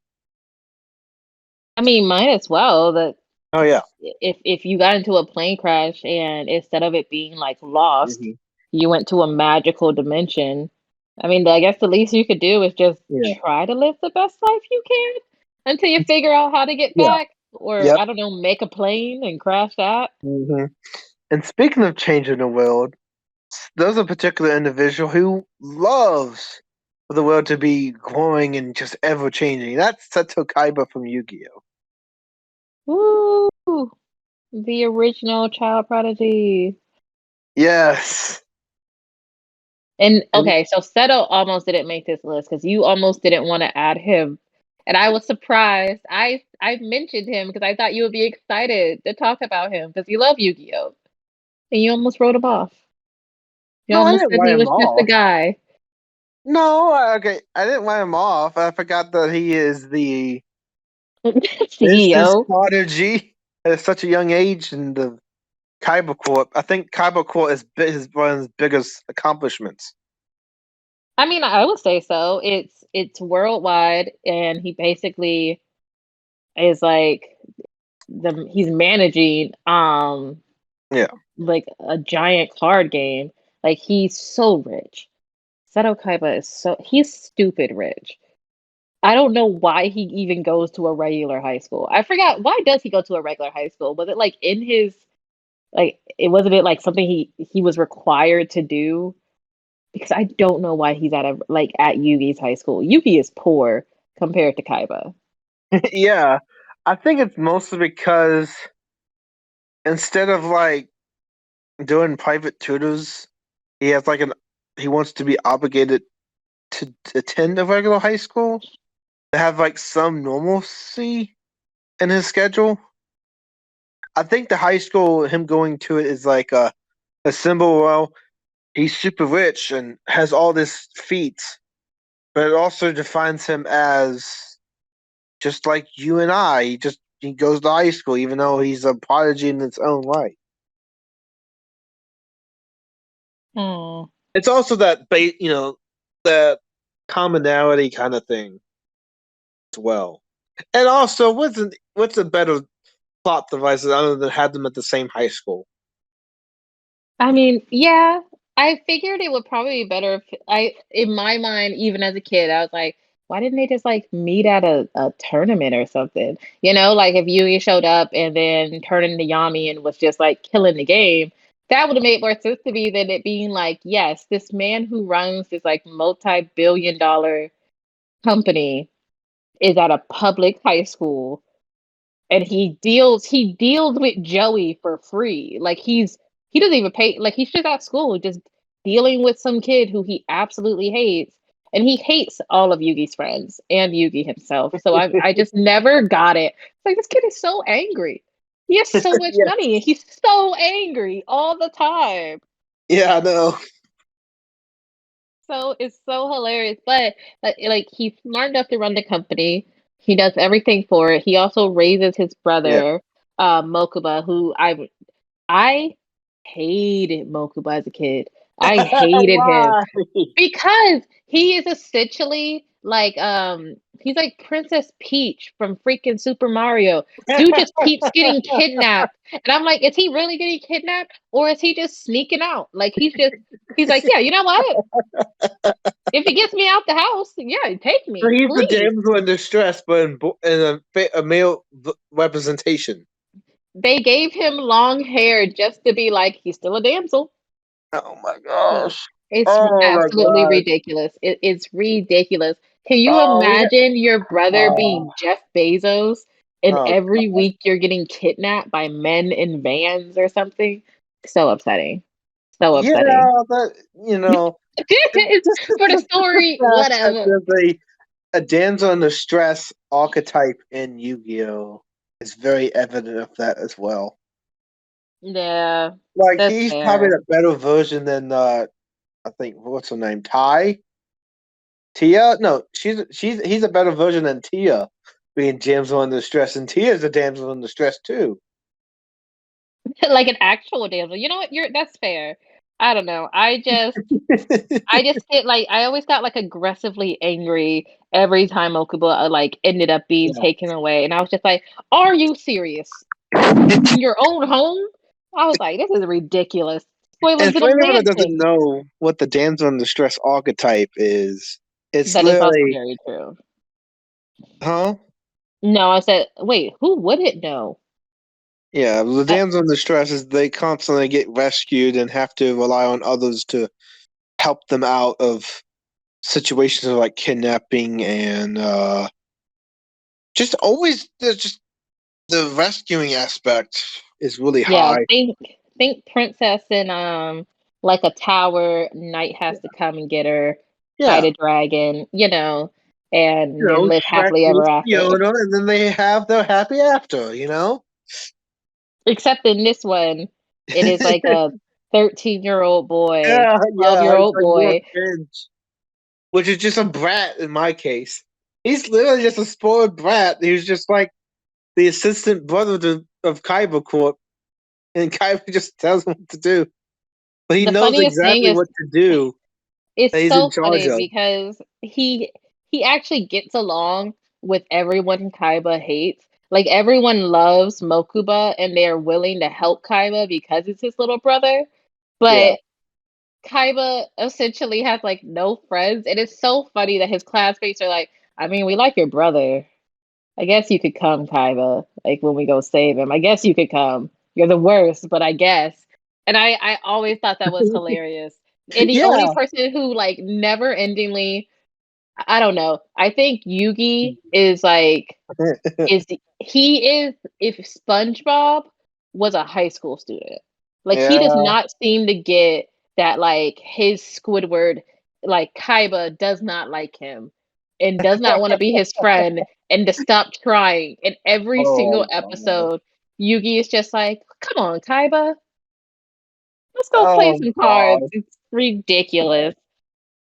I mean, might as well. That Oh yeah. if you got into a plane crash and instead of it being like lost, Hmm. you went to a magical dimension. I mean, I guess the least you could do is just Yeah. try to live the best life you can until you figure out how to get Yeah. back, or Yep. I don't know, make a plane and crash that. Hmm. And speaking of changing the world, there's a particular individual who loves for the world to be growing and just ever changing. That's Seto Kaiba from Yugioh. Woo! The original child prodigy. Yes. And And okay, so Seto almost didn't make this list because you almost didn't want to add him. And I was surprised. I mentioned him because I thought you would be excited to talk about him because you love Yu-Gi-Oh! And you almost wrote him off. You no, I almost didn't said write he him was just a off. guy. No, okay, I didn't write him off. I forgot that he is the instance CEO. prodigy at such a young age in the Kaiba Corp. I think Kaiba Corp is one of his biggest accomplishments. I mean, I would say so. It's worldwide, and he basically is like he's managing. Yeah. like a giant card game. Like he's so rich. Seto Kaiba he's stupid rich. I don't know why he even goes to a regular high school. I forgot why does he go to a regular high school? Was it like in his like it wasn't it like something he was required to do? Because I don't know why he's at at Yugi's high school. Yugi is poor compared to Kaiba. Yeah. I think it's mostly because instead of like doing private tutors, he has like he wants to be obligated to attend a regular high school to have like some normalcy in his schedule. I think the high school, him going to it is like a symbol. Well, he's super rich and has all this feats, but it also defines him as just like you and I. He goes to high school, even though he's a prodigy in its own right. Hmm. It's also that commonality kind of thing as well. And also, what's a better plot device other than have them at the same high school? I mean, yeah, I figured it would probably be better if in my mind, even as a kid, I was like, why didn't they just like meet at a tournament or something? You know, like if Yugi showed up and then turned into Yami and was just like killing the game, that would have made more sense to me than it being like, yes, this man who runs this like multi-billion-dollar company is at a public high school and he deals with Joey for free. Like he doesn't even pay like he's just at school just dealing with some kid who he absolutely hates. And he hates all of Yugi's friends and Yugi himself. So I just never got it. Like this kid is so angry. He has so much Yeah, money and he's so angry all the time. yeah, I know. So it's so hilarious. But like he's smart enough to run the company. He does everything for it. He also raises his Yeah. brother, Mokuba, who I hated Mokuba as a kid. I hated him Why? because he is essentially like he's like Princess Peach from freaking Super Mario. Dude just keeps getting kidnapped. And I'm like, is he really getting kidnapped or is he just sneaking out? Like he's like, yeah, you know what? If it gets me out the house, yeah, take So me, he's the please. damsel in distress, but in a male representation. They gave him long hair just to be like, he's still a damsel. Oh my So gosh! it's Oh my absolutely gosh! ridiculous. It's ridiculous. Can you Oh, we. imagine your brother Oh, being Jeff Bezos and oh every week you're getting kidnapped by men in vans or something? So upsetting. So yeah, upsetting. that it's just For the the story, fact that whatever. there's a damsel in distress archetype in Yu-Gi-Oh is very evident of that as well. Yeah, Like that's he's probably fair. a better version than I think what's her name? Tia? No, he's a better version than Tia being damsel in distress, and Tia's a damsel in distress too. Like an actual damsel. You know what? That's fair. I don't know. I just get like I always got like aggressively angry every time Okuba like ended up being Yeah. taken away, and I was just like, "Are you serious? In your own home?" I was like, "This is ridiculous." Boy And lives in for a anyone that doesn't mansion. know what the damsel in distress archetype is, it's That is also literally, very true. huh? No, I said, wait, who wouldn't know? Yeah, the Uh, damsel in distress is they constantly get rescued and have to rely on others to help them out of situations of like kidnapping and just always just the rescuing aspect is really yeah, high. think princess in like a tower. Knight has to come and get her, fight Yeah. a dragon, and then live Shrek happily ever meets after. Fiona, and then they have their happy after. Except in this one, it is like a 13-year-old boy, Yeah, yeah, it's 12-year-old like more boy. cringe. Which is just a brat in my case. He's literally just a spoiled brat. He's just like the assistant brother of Kaiba Corp, and Kaiba just tells him what to do. But he The knows funniest thing exactly is what to do it's that he's in so charge funny of. because he actually gets along with everyone Kaiba hates. Like everyone loves Mokuba and they're willing to help Kaiba because it's his little brother. Yeah. But Kaiba essentially has like no friends. And it's so funny that his classmates are like, I mean, we like your brother. I guess you could come, Kaiba. Like when we go save him. I guess you could come. You're the worst, but I guess. And I always thought that was hilarious. And the only Yeah. person who like never endingly, I don't know. I think Yugi is like is he is if SpongeBob was a high school student. Like he does Yeah. not seem to get that like his Squidward like Kaiba does not like him and does not want to be his friend and to stop trying. In every Oh single god. episode, Yugi is just like, "Come on, Kaiba, let's go play Oh some cards." god. It's ridiculous.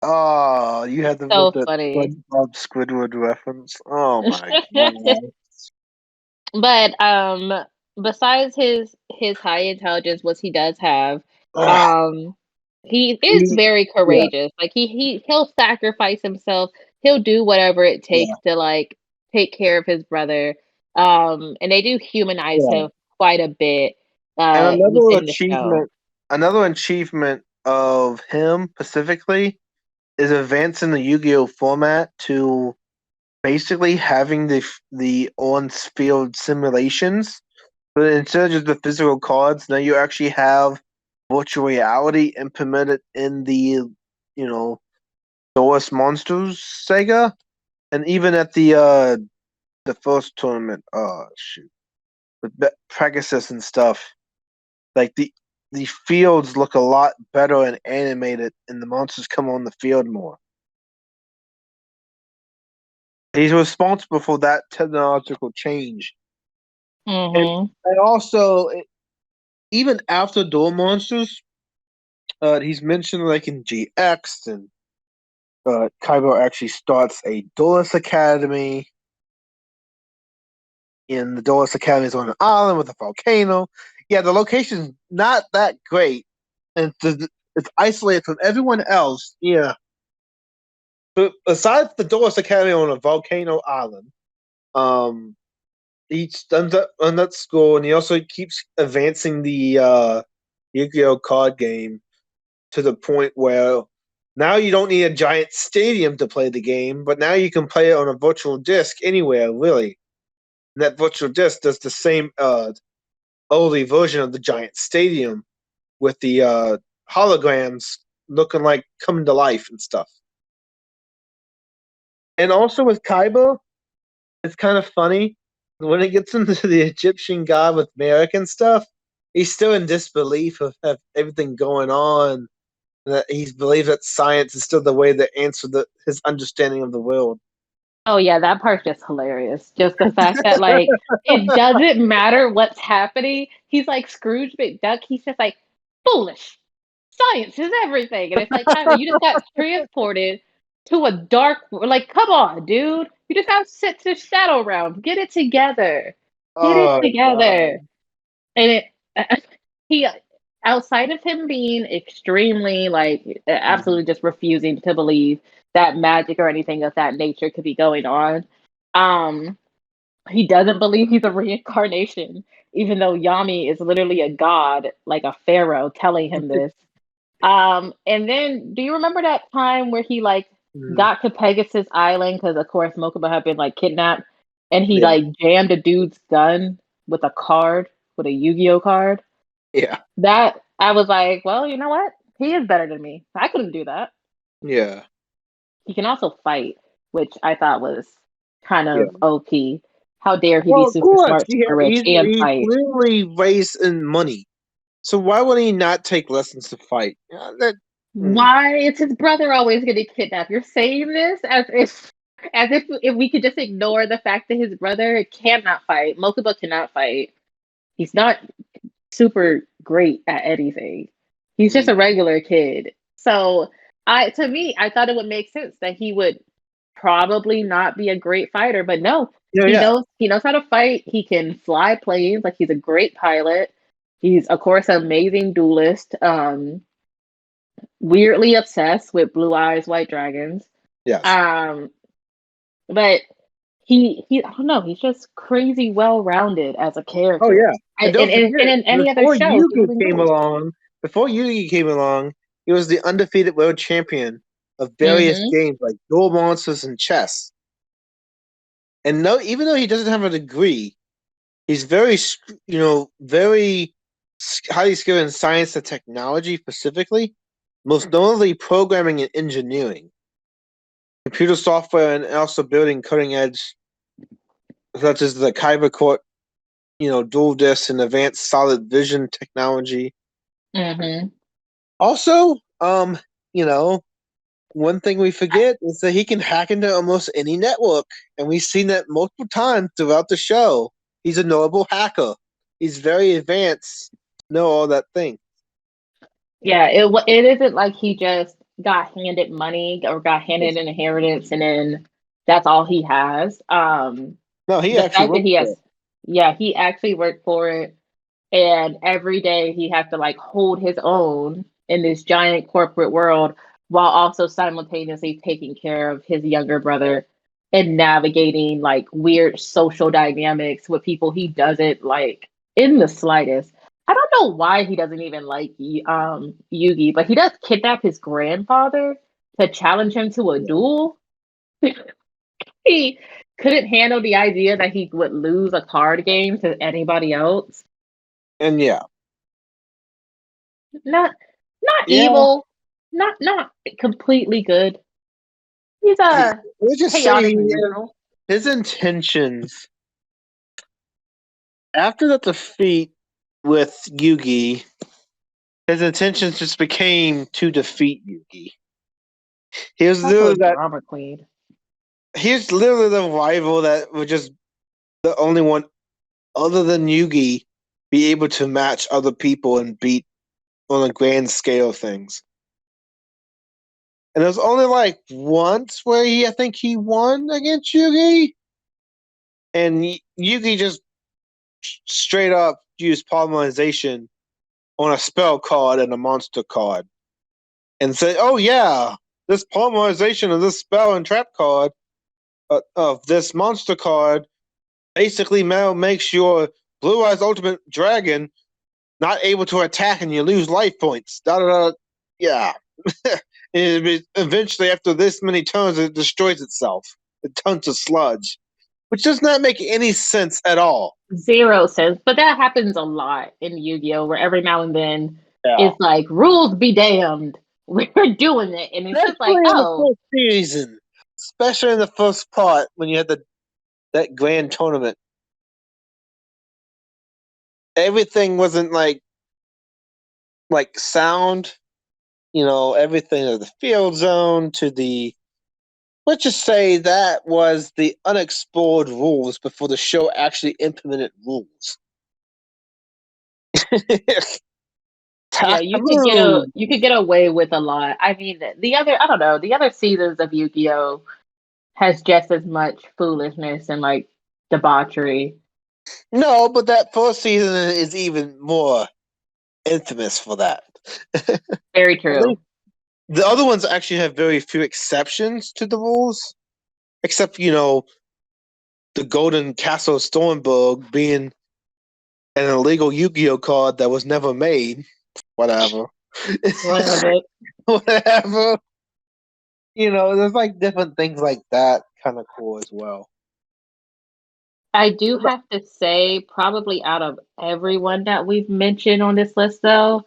Oh, you had to So put that funny. SpongeBob Squidward reference. Oh my god. But besides his high intelligence, what he does have, Ugh, um he is he- very yeah, courageous. Like he'll sacrifice himself. He'll do whatever it yeah, takes to like take care of his brother. And they do humanize yeah. him quite a bit And within the show. another achievement of him specifically is advancing the Yu-Gi-Oh format to basically having the on-field simulations. But instead of just the physical cards, now you actually have virtual reality implemented in the Source Monsters Sega, and even at the first tournament, shoot, with Pegasus and stuff, like the fields look a lot better and animated, and the monsters come on the field more. He's responsible for that technological change, and Mm-hmm. and also even after Duel Monsters, he's mentioned like in GX and Kaiba actually starts a Duelist Academy. And the Duelist Academy is on an island with a volcano. Yeah, the location's not that great, and it's isolated from everyone else. Yeah, but besides the Duelist Academy on a volcano island, um, he ends up on that school, and he also keeps advancing the Yu-Gi-Oh card game to the point where now you don't need a giant stadium to play the game, but now you can play it on a virtual disc anywhere, really. And that virtual disc does the same early version of the giant stadium with the holograms looking like coming to life and stuff. And also with Kaiba, it's kind of funny when it gets into the Egyptian god with Merrick and stuff. He's still in disbelief of everything going on. That he believes that science is still the way to answer his understanding of the world. Oh yeah, that part's just hilarious. Just the fact that like it doesn't matter what's happening. He's like Scrooge McDuck. He's just like foolish. Science is everything, and it's like Kyler, you just got transported to a dark. Like, come on, dude. You just got sent to Shadow Realm. Get it together. Get it Oh together. god. And he outside of him being extremely like absolutely just refusing to believe that magic or anything of that nature could be going on. Um, he doesn't believe he's a reincarnation, even though Yami is literally a god, like a pharaoh, telling him this. And then do you remember that time where he like Mhm. got to Pegasus Island because of course Mokuba had been like kidnapped, and he Yeah, like jammed a dude's gun with a card, with a Yu-Gi-Oh card? yeah, That I was like, well, you know what? He is better than me. I couldn't do that. yeah, He can also fight, which I thought was kind yeah. of OP. How dare he be Well, of super course, smart, super rich, and he's fight? literally raised in money. So why would he not take lessons to fight? Hmm. Why is his brother always getting kidnapped? You're saying this as if we could just ignore the fact that his brother cannot fight. Mokuba cannot fight. He's not super great at anything. He's just Hmm. a regular kid. So I to me, I thought it would make sense that he would probably not be a great fighter, but no, Yeah, yeah, he knows how to fight. He can fly planes, like he's a great pilot. He's of course an amazing duelist. Weirdly obsessed with blue eyes, white dragons. yes. Um, but he I don't know, he's just crazy well rounded as a Oh character. yeah, and don't And forget in any other show, he wouldn't do it. Before Yugi came along, he was the undefeated world champion of various Mm-hmm. games like Duel Monsters and chess. And no, even though he doesn't have a degree, he's very highly skilled in science and technology specifically, most notably programming and engineering, computer software, and also building cutting edge such as the Kaiba Court, dual disc and advanced solid vision technology. Mm-hmm. Also, you know, one thing we forget is that he can hack into almost any network, and we've seen that multiple times throughout the show. He's a notable hacker. He's very advanced. Know all that thing. Yeah, it isn't like he just got handed money or got handed an inheritance and then that's all he has. No, he The actually fact that worked he for has, it. yeah, he actually worked for it, and every day he has to like hold his own in this giant corporate world while also simultaneously taking care of his younger brother and navigating like weird social dynamics with people he doesn't like in the slightest. I don't know why he doesn't even like Yugi, but he does kidnap his grandfather to challenge him to a Yeah. duel. He couldn't handle the idea that he would lose a card game to anybody else. And yeah, Not yeah. evil, not completely good. He's a Let's just say chaotic neutral. his intentions after that defeat with Yugi, his intentions just became to defeat Yugi. He was Also a literally that. drama queen. He's literally the rival that was just the only one other than Yugi be able to match other people and beat on a grand scale of things. And it was only like once where I think he won against Yugi, and Yugi just straight up used polymerization on a spell card and a monster card, and said, "Oh yeah, this polymerization of this spell and trap card of this monster card basically now makes your Blue Eyes Ultimate Dragon not able to attack and you lose life points. Da da da. Yeah." Eventually, after this many turns, it destroys itself. It turns to sludge, which does not make any sense at all. Zero sense. But that happens a lot in Yu-Gi-Oh! Where every now and then Yeah. it's like rules be damned. We're doing it. And it's just like, Especially in the oh, first season. Especially in the first part when you had that grand tournament. Everything wasn't like sound, everything of the field zone to the, let's just say that was the unexplored rules before the show actually implemented rules. yeah, Taboo. you could get away with a lot. I mean, the other I don't know, the other seasons of Yu-Gi-Oh! Has just as much foolishness and like debauchery. No, but that first season is even more infamous for that. Very At least true. the other ones actually have very few exceptions to the rules, except the Golden Castle of Stormberg being an illegal Yu-Gi-Oh card that was never made. Whatever. Whatever. Whatever. There's like different things like that kind of cool as well. I do have to say, probably out of everyone that we've mentioned on this list, though,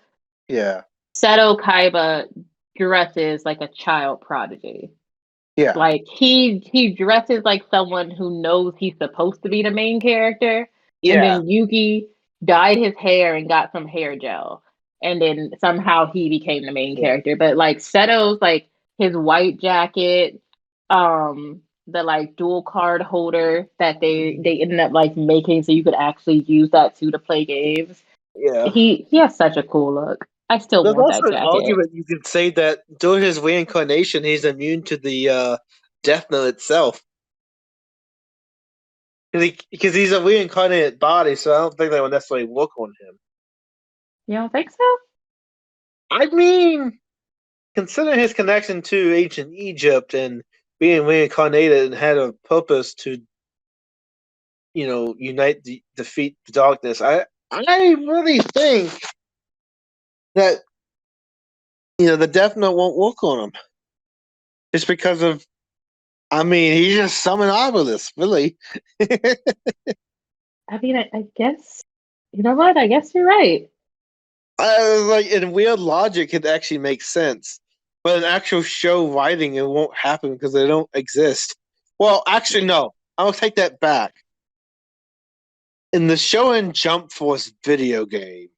Yeah. Seto Kaiba dresses like a child prodigy. Yeah. Like he dresses like someone who knows he's supposed to be the main character, and Yeah. then Yugi dyed his hair and got some hair gel, and then somehow he became the main Yeah. character. But like Seto's like his white jacket, the like dual card holder that they ended up like making so you could actually use that too to play games. Yeah. He has such a cool look. I still There's want also that an jacket. argument you could say that during his reincarnation, he's immune to the Death Note itself. Because he's a reincarnated body, so I don't think that would necessarily work on him. You don't think so? I mean, considering his connection to ancient Egypt and being reincarnated and had a purpose to unite, defeat the darkness. I really think that the Death Note won't work on him, just because of. I mean, he's just summon Obelisk, really. I mean, I guess, you know what? I guess you're right. Like, in weird logic, it actually makes sense, but in actual show writing, it won't happen because they don't exist. Well, actually, no. I'll take that back. In the Shonen Jump Force video game,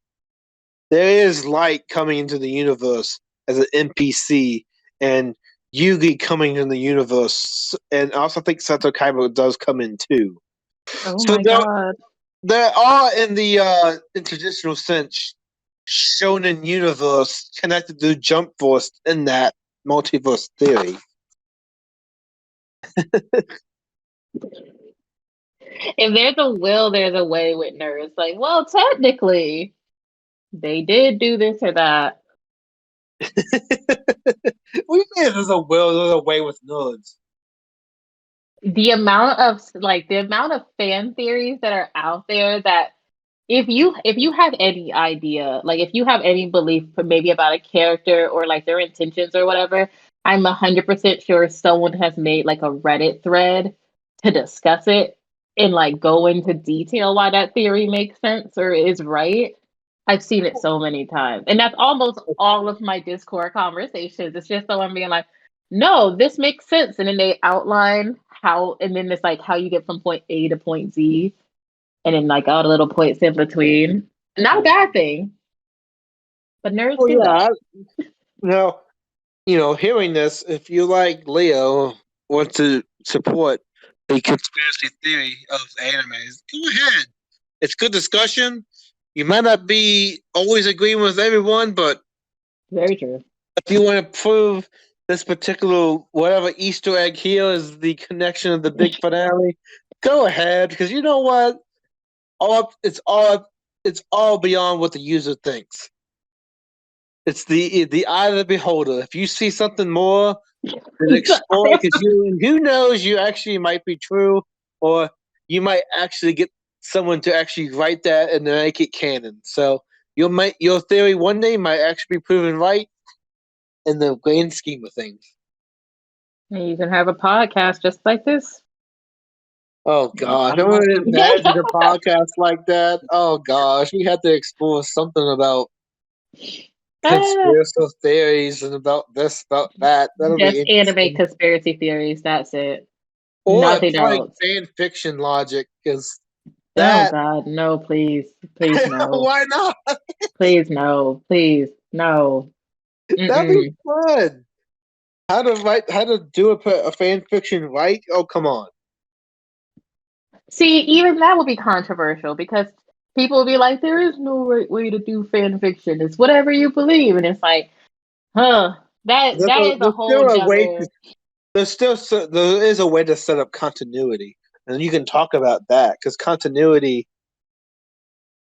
there is Light coming into the universe as an NPC, and Yugi coming in the universe, and I also think Seto Kaiba does come in too. Oh So my god. there are, in the in traditional sense, Shonen universe connected to Jump Force in that multiverse theory. If there's a will, there's a way with nerds. Like, well, technically, they did do this or that. We mean there's a will, there's a way with nerds. The amount of fan theories that are out there, that if you have any idea, like if you have any belief maybe about a character or like their intentions or whatever, I'm 100% sure someone has made like a Reddit thread to discuss it and like go into detail why that theory makes sense or is right. I've seen it so many times. And that's almost all of my Discord conversations. It's just someone being like, no, this makes sense. And then they outline how, and then it's like how you get from point A to point Z, and then like all the little points in between. Not a bad thing, but nerds Well, do that. yeah. Now, hearing this, if you like Leo, want to support the conspiracy theory of animes, go ahead. It's good discussion. You might not be always agreeing with everyone, but Very true. if you want to prove this particular whatever Easter egg here is the connection of the big finale, go ahead, because you know what? It's all beyond what the user thinks. It's the eye of the beholder. If you see something more, then explore it, because who knows, you actually might be true, or you might actually get someone to actually write that and make it canon. So your theory one day might actually be proven right in the grand scheme of things. And you can have a podcast just like this. Oh gosh, I would imagine a podcast like that. Oh gosh, we had to explore something about conspiracy theories and about this, about that. That'll Just be anime interesting. conspiracy theories. That's it. Or Nothing applying else. fan fiction logic, because Oh that. God, no! Please, please no! Why not? Please no! Please no! That'd be Mm-mm. fun. How to do a fan fiction right? Oh, come on. See, even that would be controversial because people will be like, "There is no right way to do fan fiction. It's whatever you believe," and it's like, huh? That is a There's whole still a way nother. there is a way to set up continuity, and you can talk about that, because continuity,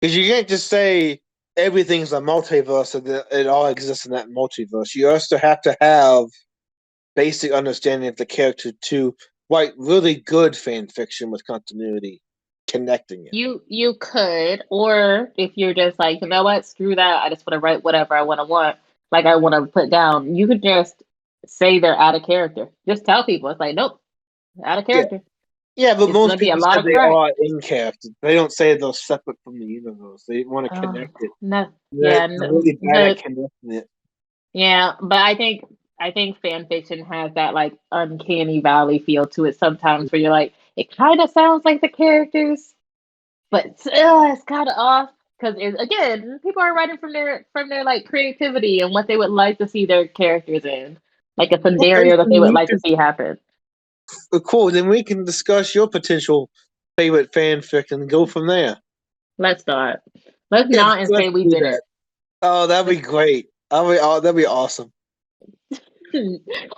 because you can't just say everything's a multiverse and that it all exists in that multiverse. You also have to have basic understanding of the character to write really good fan fiction with continuity, connecting it. You could, or if you're just like, you know what, screw that. I just want to write whatever I want, like I want to put down. You could just say they're out of character. Just tell people it's like, nope, out of Yeah, character. yeah, but It's most gonna be a people lot said of they cracks. are in character. They don't say they're separate from the universe. They want to Oh connect it. no, They're yeah, really bad at connecting it. yeah, but I think fan fiction has that like uncanny valley feel to it sometimes, where you're like, it kind of sounds like the characters, but it's kind of off because again, people are writing from their like creativity and what they would like to see their characters in, like a Okay, scenario that they would like to see happen. cool. Then we can discuss your potential favorite fanfic and go from there. Let's not. Let's Yes, not and let's say we do didn't. that. Oh, that'd be great. That'd be awesome.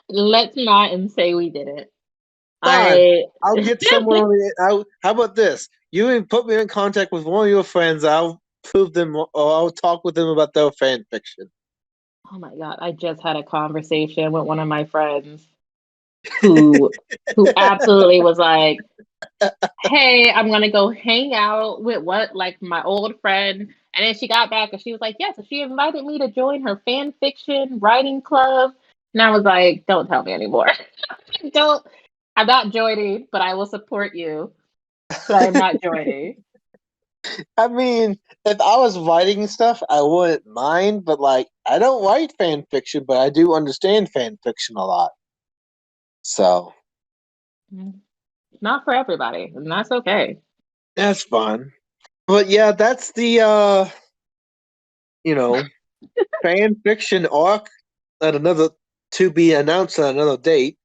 Let's not and say we didn't. Fine. I I'll get someone on the. How about this? You can put me in contact with one of your friends. I'll prove them, or I'll talk with them about their fan fiction. Oh my God, I just had a conversation with one of my friends who absolutely was like, hey, I'm gonna go hang out with my old friend. And then she got back and she was like, yeah, so she invited me to join her fan fiction writing club. And I was like, don't tell me anymore. Don't. I'm not joining, but I will support you. But I am not joining. I mean, if I was writing stuff, I wouldn't mind, but like, I don't write fan fiction, but I do understand fan fiction a lot. So Not for everybody, and that's okay. that's fun. But yeah, that's the you know, fan fiction arc at another to be announced at another date.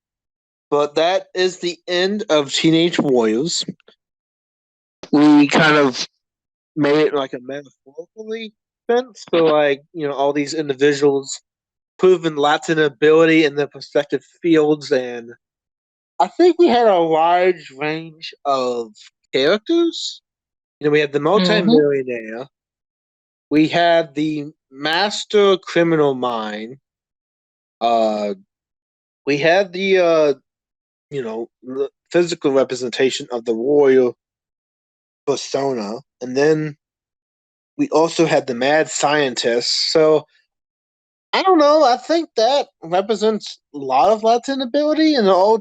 But that is the end of Teenage Warriors. We kind of made it like a metaphorically sense. So like, all these individuals proven Latin ability in their respective fields, and I think we had a large range of characters. We had the Mm-hmm. multimillionaire, we had the master criminal mind, uh, we had the physical representation of the warrior persona, and then we also had the mad scientist. So I don't know. I think that represents a lot of Latin ability, and they're all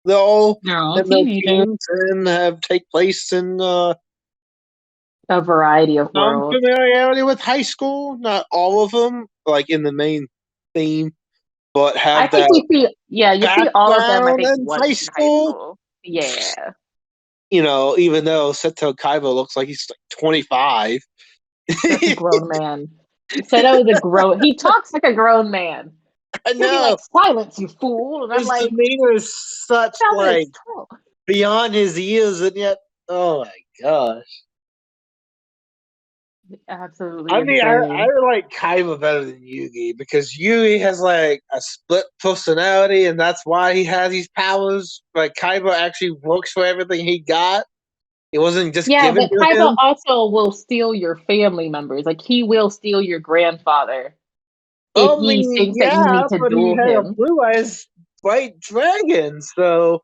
They're all in their teenagers. teens and have take place in A variety of some worlds. familiarity with high school. Not all of them, like in the main theme, but I have think that you see all of them, I background think, in once high in high school. school. Yeah. Even though Seto Kaiba looks like he's like 25. Such a I grown man. Seto is a grown he talks like a grown man. He'll be know like, silence, you fool. And I'm his like, demeanor is such fellas, like talk. beyond his years, and yet, oh my gosh. Absolutely I mean, I insane. like Kaiba better than Yugi because Yugi has like a split personality, and that's why he has these powers. Like Kaiba actually works for everything he got. It wasn't just Yeah, given but to Kaiba him. also will steal your family members. Like he will steal your grandfather if I he mean, thinks that you yeah, need to but he duel had a him. blue eyes white dragon, so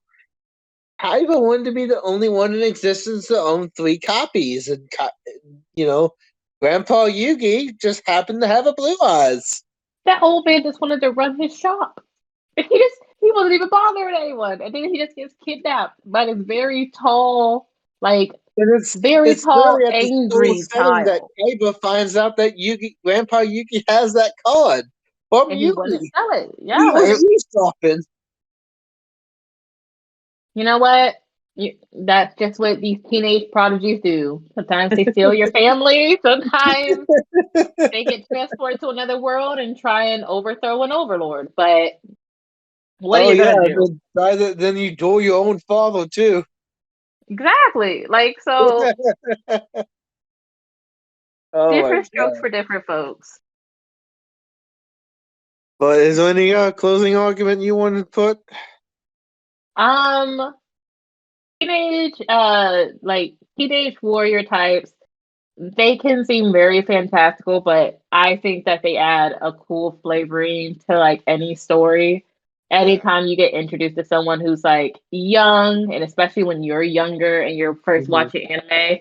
Kaiba wanted to be the only one in existence to own three copies, and you know, Grandpa Yugi just happened to have a blue eyes. That old man just wanted to run his shop. He wasn't even bothering anyone. And then he just gets kidnapped by this very tall, like And very it's tall, really at the school angry setting that child. Kaiba finds out that Grandpa Yugi has that card from And he wouldn't Yugi. sell it. He was Yeah. eavesdropping. You know what? That's just what these teenage prodigies do. Sometimes they steal your family. Sometimes they get transported to another world and try and overthrow an overlord. But what are Oh you yeah, gonna do? then you duel your own father too. Exactly. Like so, Oh my different strokes god! for different folks. But is there any closing argument you want to put? Um, teenage warrior types, they can seem very fantastical, but I think that they add a cool flavoring to like any story. Yeah. Anytime you get introduced to someone who's like young, and especially when you're younger and you're first Hmm. watching anime,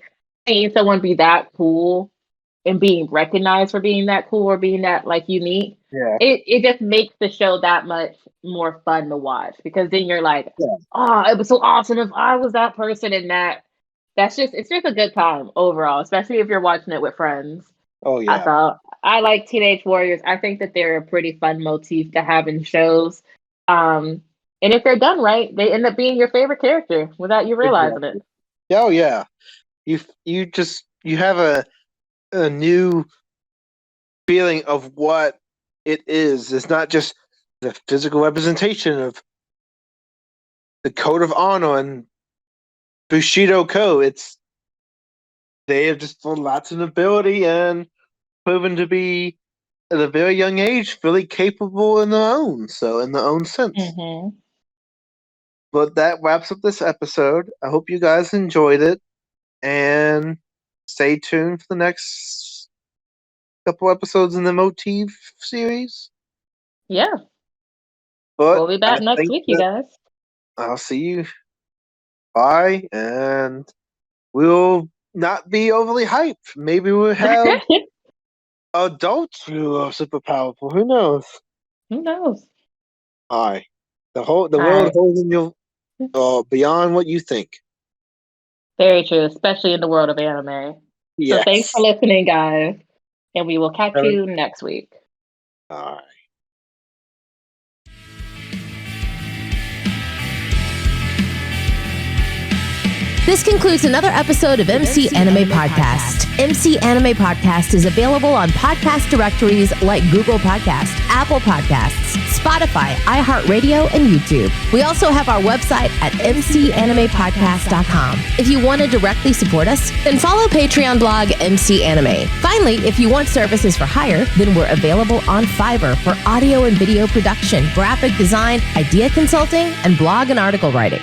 seeing someone be that cool and being recognized for being that cool or being that like unique, Yeah. it just makes the show that much more fun to watch because then you're like, Yeah. oh, it was so awesome if I was that person and it's just a good time overall, especially if you're watching it with friends. Oh I yeah. thought I like Teenage Warriors. I think that they're a pretty fun motif to have in shows. Um, and if they're done right, they end up being your favorite character without you realizing it. Exactly. Oh yeah. You have a new feeling of what it is. It's not just the physical representation of the code of honor and Bushido code. It's they have just lots of ability and proven to be at a very young age really capable in their own. So in their own sense. Mm-hmm. But that wraps up this episode. I hope you guys enjoyed it, and stay tuned for the next couple episodes in the Motif series. Yeah, But we'll be I back next think week, you that guys. I'll see you by, and we'll not be overly hyped. Maybe we'll have adults who are super powerful. Who knows? Who knows? Hi. The All world right. holds in your beyond what you think. Very true, especially in the world of anime. So thanks for Yes. listening, guys, and we will catch All you next week. right. This concludes another episode of MC Anime Podcast. MC Anime Podcast is available on podcast directories like Google Podcasts, Apple Podcasts, Spotify, iHeartRadio, and YouTube. We also have our website at mcanimepodcast.com. If you want to directly support us, then follow Patreon blog MC Anime. Finally, if you want services for hire, then we're available on Fiverr for audio and video production, graphic design, idea consulting, and blog and article writing.